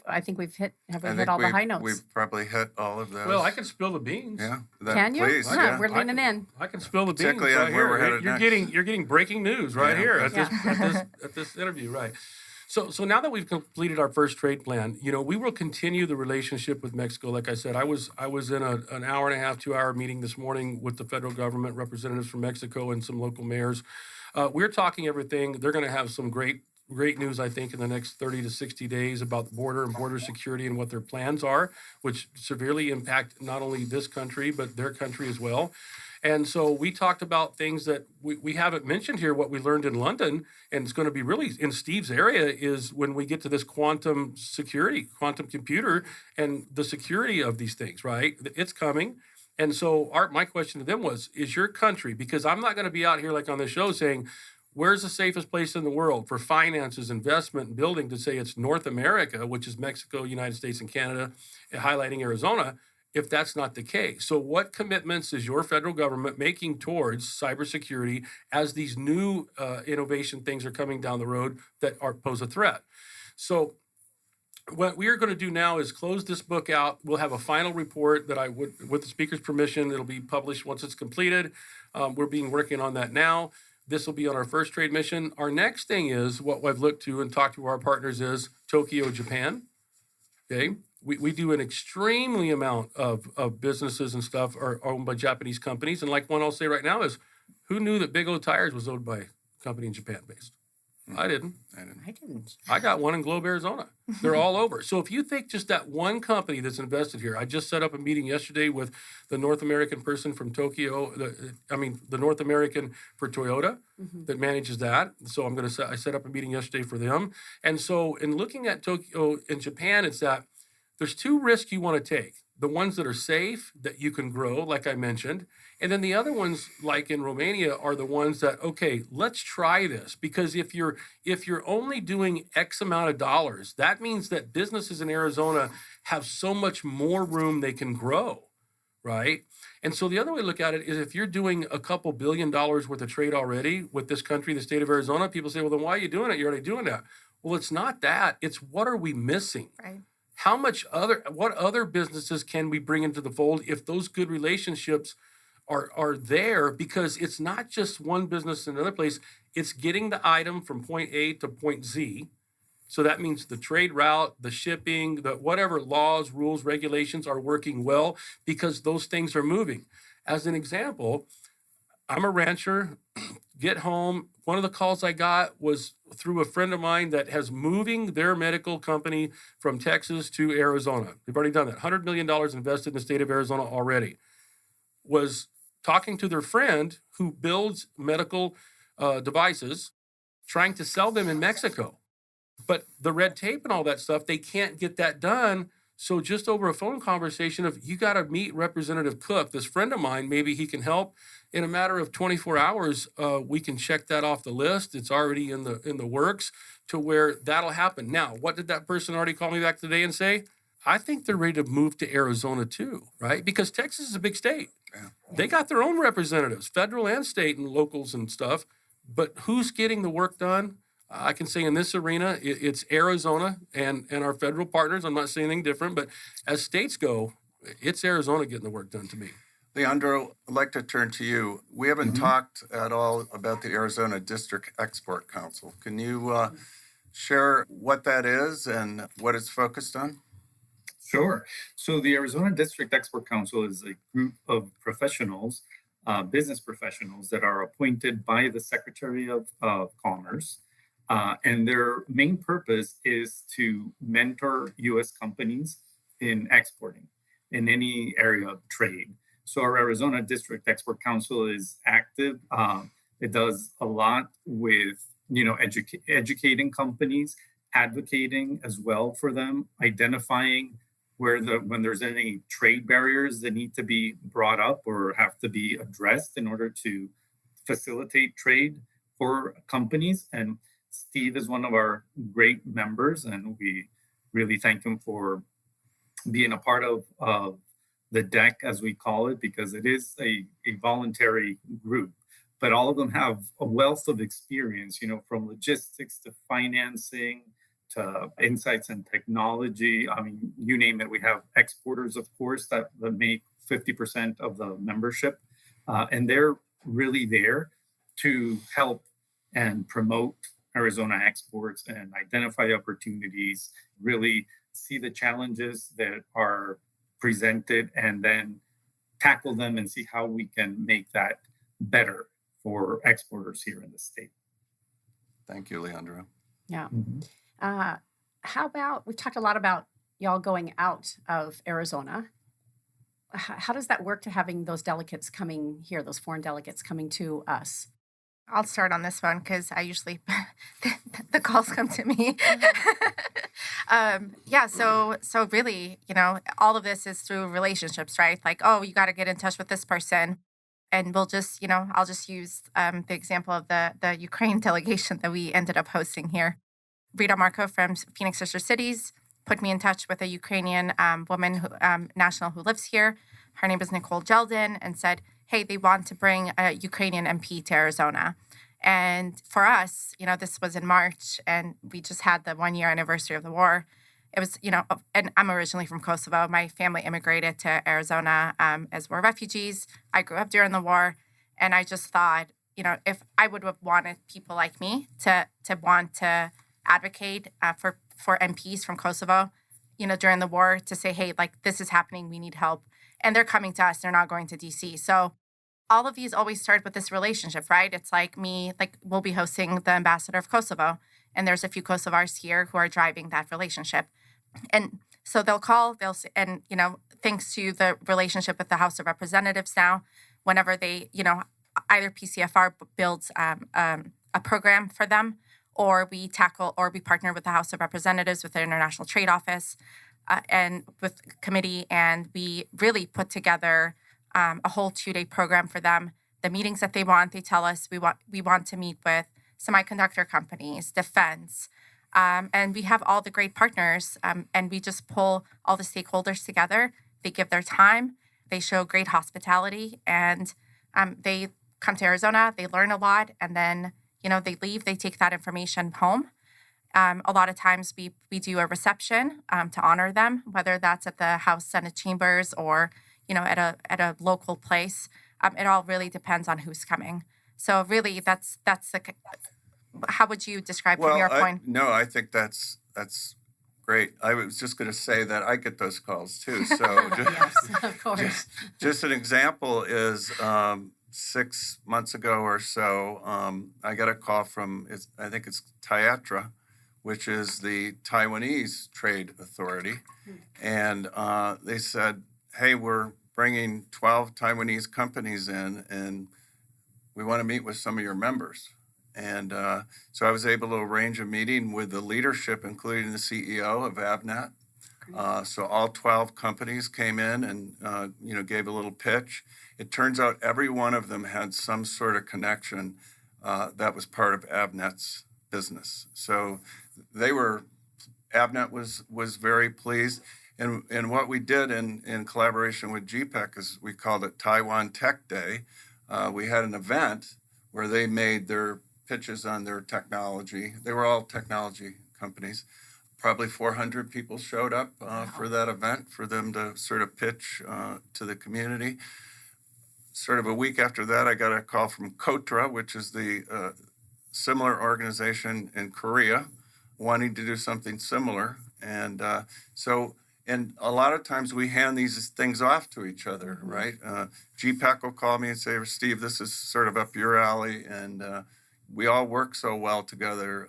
I think we've hit I all think the high notes. We've probably hit all of those. Well, I can spill the beans. Yeah. Can you? Please, Huh, yeah. we're leaning in. I can spill the beans Particularly right on where here. we're headed You're getting breaking news right Yeah. here at Yeah. this interview, right? So now that we've completed our first trade plan, we will continue the relationship with Mexico. Like I said, I was in an hour and a half, 2 hour meeting this morning with the federal government representatives from Mexico and some local mayors. We're talking everything. They're going to have some great news, I think, in the next 30 to 60 days about the border and border security and what their plans are, which severely impact not only this country, but their country as well. And so we talked about things that we haven't mentioned here, what we learned in London, and it's going to be really in Steve's area is when we get to this quantum security, quantum computer, and the security of these things, right? It's coming. And so my question to them was, is your country, because I'm not going to be out here like on the show saying, where's the safest place in the world for finances, investment, and building to say it's North America, which is Mexico, United States, and Canada, highlighting Arizona, if that's not the case. So what commitments is your federal government making towards cybersecurity as these new innovation things are coming down the road that pose a threat? So what we are going to do now is close this book out. We'll have a final report that with the speaker's permission, it'll be published once it's completed. We're working on that now. This will be on our first trade mission. Our next thing is what I've looked to and talked to our partners is Tokyo, Japan. Okay. We do an extremely amount of businesses and stuff are owned by Japanese companies. And like one I'll say right now is, who knew that Big O Tires was owned by a company in Japan based? I didn't. I got one in Globe, Arizona. They're all over. So if you think just that one company that's invested here, I just set up a meeting yesterday with the North American person from Tokyo, the North American for Toyota that manages that. So I set up a meeting yesterday for them. And so in looking at Tokyo in Japan, it's that there's two risks you want to take. The ones that are safe, that you can grow, like I mentioned. And then the other ones, like in Romania, are the ones that, okay, let's try this. Because if you're only doing X amount of dollars, that means that businesses in Arizona have so much more room they can grow, right? And so the other way to look at it is if you're doing a couple $2 billion worth of trade already with this country, the state of Arizona, people say, well, then why are you doing it? You're already doing that. Well, it's not that. It's what are we missing? Right. What other businesses can we bring into the fold if those good relationships are there? Because it's not just one business in another place. It's getting the item from point A to point Z. So that means the trade route, the shipping, the whatever laws, rules, regulations are working well because those things are moving. As an example, I'm a rancher, get home. One of the calls I got was through a friend of mine that has moving their medical company from Texas to Arizona. They've already done that. $100 million invested in the state of Arizona already. Was talking to their friend who builds medical devices, trying to sell them in Mexico. But the red tape and all that stuff, they can't get that done. So just over a phone conversation of, you got to meet Representative Cook, this friend of mine, maybe he can help. In a matter of 24 hours, we can check that off the list. It's already in the works to where that'll happen. Now, what did that person already call me back today and say? I think they're ready to move to Arizona too, right? Because Texas is a big state. Yeah. They got their own representatives, federal and state and locals and stuff. But who's getting the work done? I can say in this arena, it's Arizona and our federal partners. I'm not saying anything different, but as states go, it's Arizona getting the work done to me. Leandro, I'd like to turn to you. We haven't talked at all about the Arizona District Export Council. Can you share what that is and what it's focused on? Sure. So the Arizona District Export Council is a group of professionals, business professionals that are appointed by the Secretary of Commerce. And their main purpose is to mentor U.S. companies in exporting in any area of trade. So our Arizona District Export Council is active. It does a lot with, educating companies, advocating as well for them, identifying when there's any trade barriers that need to be brought up or have to be addressed in order to facilitate trade for companies. And Steve is one of our great members, and we really thank him for being a part of the deck, as we call it, because it is a voluntary group. But all of them have a wealth of experience, from logistics to financing to insights and technology. I mean, you name it. We have exporters, of course, that make 50% of the membership. And they're really there to help and promote Arizona exports and identify opportunities, really see the challenges that are presented, and then tackle them and see how we can make that better for exporters here in the state. Thank you, Leandro. Yeah. Mm-hmm. How about, we've talked a lot about y'all going out of Arizona. How does that work to having those delegates coming here, those foreign delegates coming to us? I'll start on this one because I usually, the calls come to me. So really, all of this is through relationships, right? Like, oh, you got to get in touch with this person. And we'll just, I'll just use the example of the Ukraine delegation that we ended up hosting here. Rita Marco from Phoenix Sister Cities put me in touch with a Ukrainian woman, national, who lives here. Her name is Nicole Jeldin, and said, hey, they want to bring a Ukrainian MP to Arizona. And for us, this was in March, and we just had the 1-year anniversary of the war. It was, and I'm originally from Kosovo. My family immigrated to Arizona as war refugees. I grew up during the war, and I just thought, if I would have wanted people like me to want to advocate for MPs from Kosovo, during the war, to say, hey, like, this is happening, we need help. And they're coming to us, they're not going to DC. So all of these always start with this relationship, right? It's like we'll be hosting the ambassador of Kosovo, and there's a few Kosovars here who are driving that relationship. And so they'll call, and thanks to the relationship with the House of Representatives now, whenever they, either PCFR builds a program for them, or we partner with the House of Representatives, with the International Trade Office, and with committee, and we really put together a whole 2-day program for them. The meetings that they want, they tell us we want to meet with semiconductor companies, defense, and we have all the great partners, and we just pull all the stakeholders together. They give their time, they show great hospitality, and they come to Arizona, they learn a lot, and then they leave, they take that information home. A lot of times we do a reception to honor them, whether that's at the House Senate chambers or at a local place. It all really depends on who's coming. So really, that's how would you describe from your point? No, I think that's great. I was just going to say that I get those calls too. So Yes, of course. just an example is 6 months ago or so, I got a call from, I think it's TIATRA, which is the Taiwanese Trade Authority. And they said, hey, we're bringing 12 Taiwanese companies in, and we want to meet with some of your members. And so I was able to arrange a meeting with the leadership, including the CEO of Avnet. So all 12 companies came in and gave a little pitch. It turns out every one of them had some sort of connection that was part of Avnet's business. So Avnet was very pleased. And what we did in collaboration with GPEC is we called it Taiwan Tech Day. We had an event where they made their pitches on their technology. They were all technology companies. Probably 400 people showed up for that event for them to sort of pitch to the community. Sort of a week after that, I got a call from KOTRA, which is the similar organization in Korea, wanting to do something similar. And and a lot of times we hand these things off to each other, right? GPEC will call me and say, Steve, this is sort of up your alley. And we all work so well together.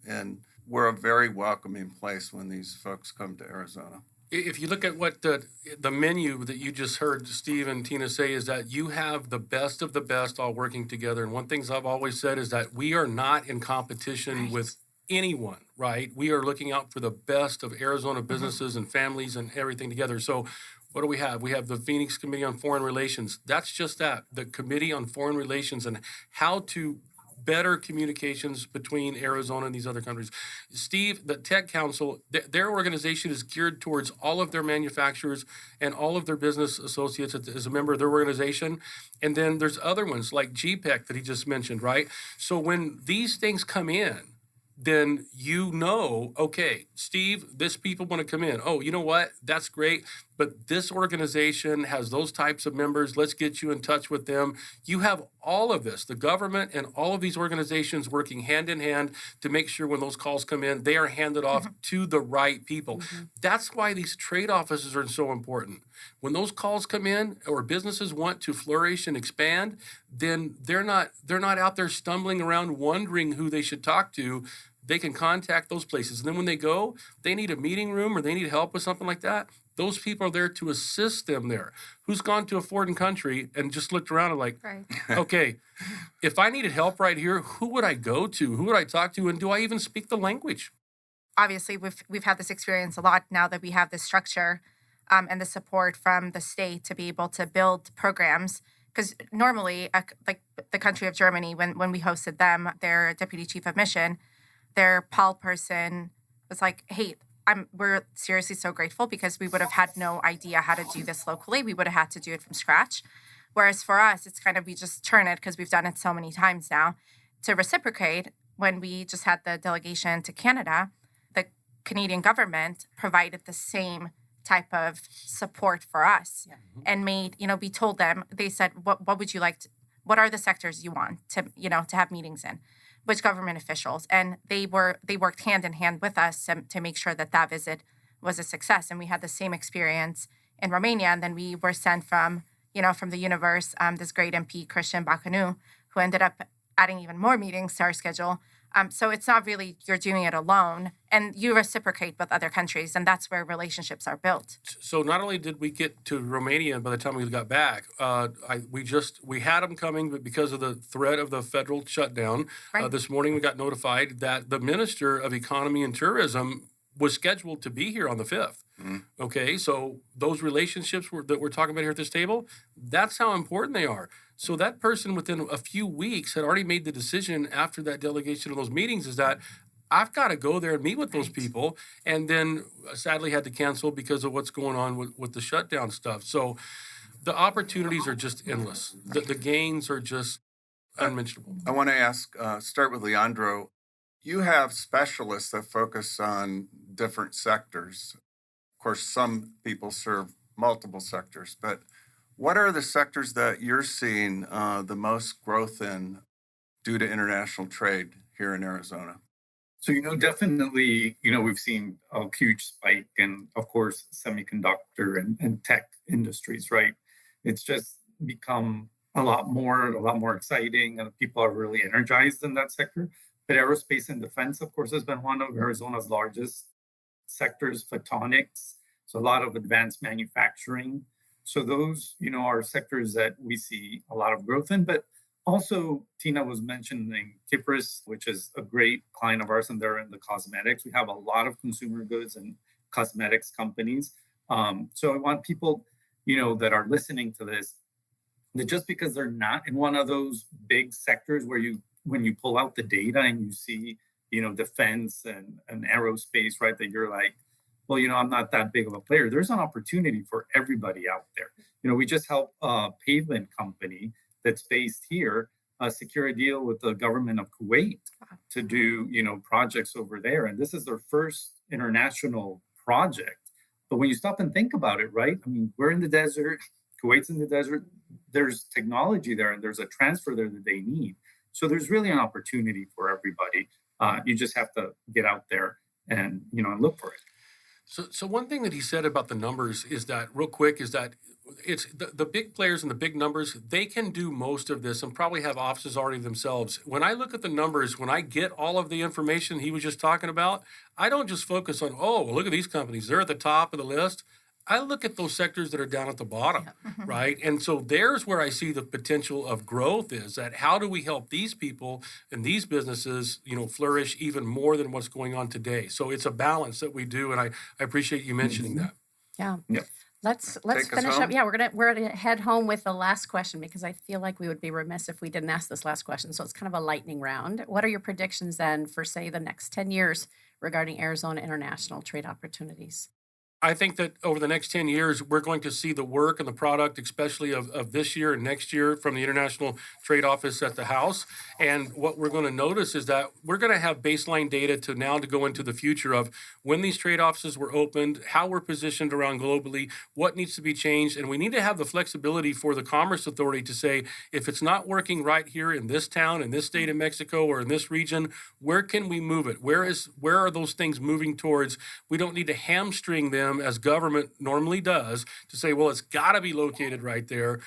And we're a very welcoming place when these folks come to Arizona. If you look at what the menu that you just heard Steve and Tina say, is that you have the best of the best all working together. And one thing I've always said is that we are not in competition with anyone, right? We are looking out for the best of Arizona businesses and families and everything together. So what do we have? We have the Phoenix Committee on Foreign Relations. That's just that, the Committee on Foreign Relations and how to better communications between Arizona and these other countries. Steve, the Tech Council, their organization is geared towards all of their manufacturers and all of their business associates as a member of their organization. And then there's other ones like GPEC that he just mentioned, right? So when these things come in, then okay, Steve, this people want to come in. Oh, you know what? That's great. But this organization has those types of members. Let's get you in touch with them. You have all of this, the government and all of these organizations working hand in hand to make sure when those calls come in, they are handed off to the right people. That's why these trade offices are so important. When those calls come in or businesses want to flourish and expand, then they're not out there stumbling around wondering who they should talk to. They can contact those places. And then when they go, they need a meeting room or they need help with something like that. Those people are there to assist them there. Who's gone to a foreign country and just looked around and like, okay, if I needed help right here, who would I go to? Who would I talk to? And do I even speak the language? Obviously, we've had this experience a lot now that we have this structure and the support from the state to be able to build programs. Because normally, like the country of Germany, when we hosted them, their deputy chief of mission, their PAL person was like, hey, we're seriously so grateful because we would have had no idea how to do this locally. We would have had to do it from scratch. Whereas for us, it's kind of, we just turn it because we've done it so many times now to reciprocate. When we just had the delegation to Canada, the Canadian government provided the same type of support for us and made, we told them, they said, what would you like to, what are the sectors you want to have meetings in? Which government officials, and they worked hand in hand with us to make sure that visit was a success. And we had the same experience in Romania. And then we were sent from the universe, this great MP, Christian Bacanu, who ended up adding even more meetings to our schedule. So it's not really you're doing it alone, and you reciprocate with other countries, and that's where relationships are built. So not only did we get to Romania by the time we got back, we had them coming, but because of the threat of the federal shutdown, this morning we got notified that the Minister of Economy and Tourism was scheduled to be here on the 5th. Okay, so those relationships that we're talking about here at this table, that's how important they are. So that person within a few weeks had already made the decision after that delegation of those meetings is that I've got to go there and meet with those people, and then sadly had to cancel because of what's going on with the shutdown stuff. So the opportunities are just endless. The gains are just unmentionable. I want to start with Leandro. You have specialists that focus on different sectors. Of course, some people serve multiple sectors, but what are the sectors that you're seeing the most growth in due to international trade here in Arizona? So, definitely, we've seen a huge spike in, of course, semiconductor and tech industries, right? It's just become a lot more exciting, and people are really energized in that sector. But aerospace and defense, of course, has been one of Arizona's largest sectors, photonics, so a lot of advanced manufacturing. So those, are sectors that we see a lot of growth in. But also, Tina was mentioning Kipris, which is a great client of ours, and they're in the cosmetics. We have a lot of consumer goods and cosmetics companies. So I want people, that are listening to this, that just because they're not in one of those big sectors where when you pull out the data and you see, defense and aerospace, right, that you're like, well, I'm not that big of a player. There's an opportunity for everybody out there. We just helped a pavement company that's based here secure a deal with the government of Kuwait to do, projects over there. And this is their first international project. But when you stop and think about it, right? I mean, we're in the desert, Kuwait's in the desert. There's technology there, and there's a transfer there that they need. So there's really an opportunity for everybody. You just have to get out there and look for it. So one thing that he said about the numbers is that, real quick, is that it's the big players and the big numbers, they can do most of this and probably have offices already themselves. When I look at the numbers, when I get all of the information he was just talking about, I don't just focus on, look at these companies, they're at the top of the list. I look at those sectors that are down at the bottom, Yeah. right? And so there's where I see the potential of growth is that how do we help these people and these businesses, flourish even more than what's going on today? So it's a balance that we do, and I appreciate you mentioning that. Yeah. Yeah. Let's Take us finish up. home. Yeah, we're gonna head home with the last question because I feel like we would be remiss if we didn't ask this last question. So it's kind of a lightning round. What are your predictions then for say the next 10 years regarding Arizona international trade opportunities? I think that over the next 10 years, we're going to see the work and the product, especially of this year and next year from the International Trade Office at the House. And what we're going to notice is that we're going to have baseline data to go into the future of when these trade offices were opened, how we're positioned around globally, what needs to be changed. And we need to have the flexibility for the Commerce Authority to say, if it's not working right here in this town, in this state of Mexico, or in this region, where can we move it? Where are those things moving towards? We don't need to hamstring them as government normally does to say, well, it's got to be located right there.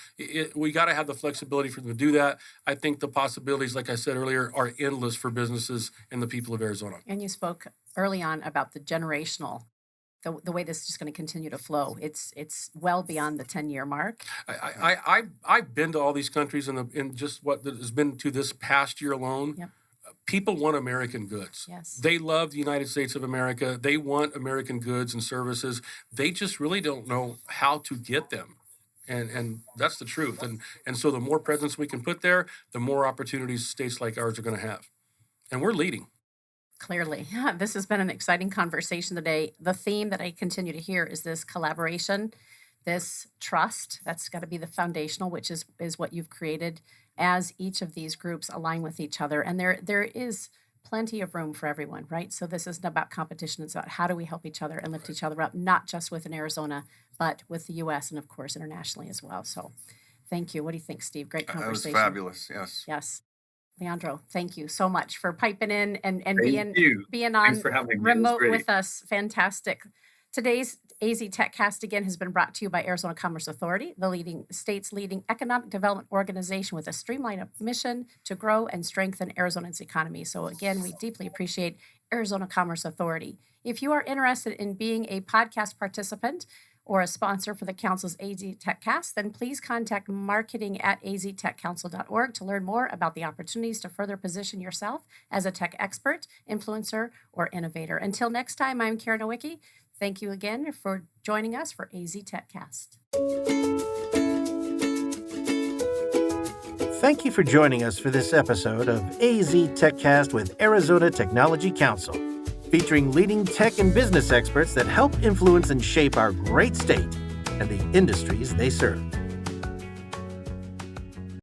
We got to have the flexibility for them to do that. I think the possibilities, like I said earlier, are endless for businesses and the people of Arizona. And you spoke early on about the generational, the way this is just going to continue to flow. It's well beyond the 10-year mark. I've been to all these countries in just what has been to this past year alone. Yep. People want American goods. Yes. They love the United States of America. They want American goods and services. They just really don't know how to get them. And that's the truth. And so the more presence we can put there, the more opportunities states like ours are going to have. And we're leading. Clearly. Yeah, this has been an exciting conversation today. The theme that I continue to hear is this collaboration, this trust. That's got to be the foundational, which is what you've created as each of these groups align with each other. And there is plenty of room for everyone, right? So this isn't about competition. It's about how do we help each other and lift each other up, not just within Arizona, but with the U.S. and, of course, internationally as well. So thank you. What do you think, Steve? Great That was conversation. fabulous. Yes. Yes. Leandro, thank you so much for piping in and Thank you. being on Thanks for having me. It was remote great. with us. Fantastic. Today's AZTechCast again has been brought to you by Arizona Commerce Authority, the state's leading economic development organization with a streamlined mission to grow and strengthen Arizona's economy. So again, we deeply appreciate Arizona Commerce Authority. If you are interested in being a podcast participant or a sponsor for the Council's AZTechCast, then please contact marketing@aztechcouncil.org to learn more about the opportunities to further position yourself as a tech expert, influencer, or innovator. Until next time, I'm Karen Nowicki. Thank you again for joining us for AZTechCast. Thank you for joining us for this episode of AZTechCast with Arizona Technology Council, featuring leading tech and business experts that help influence and shape our great state and the industries they serve.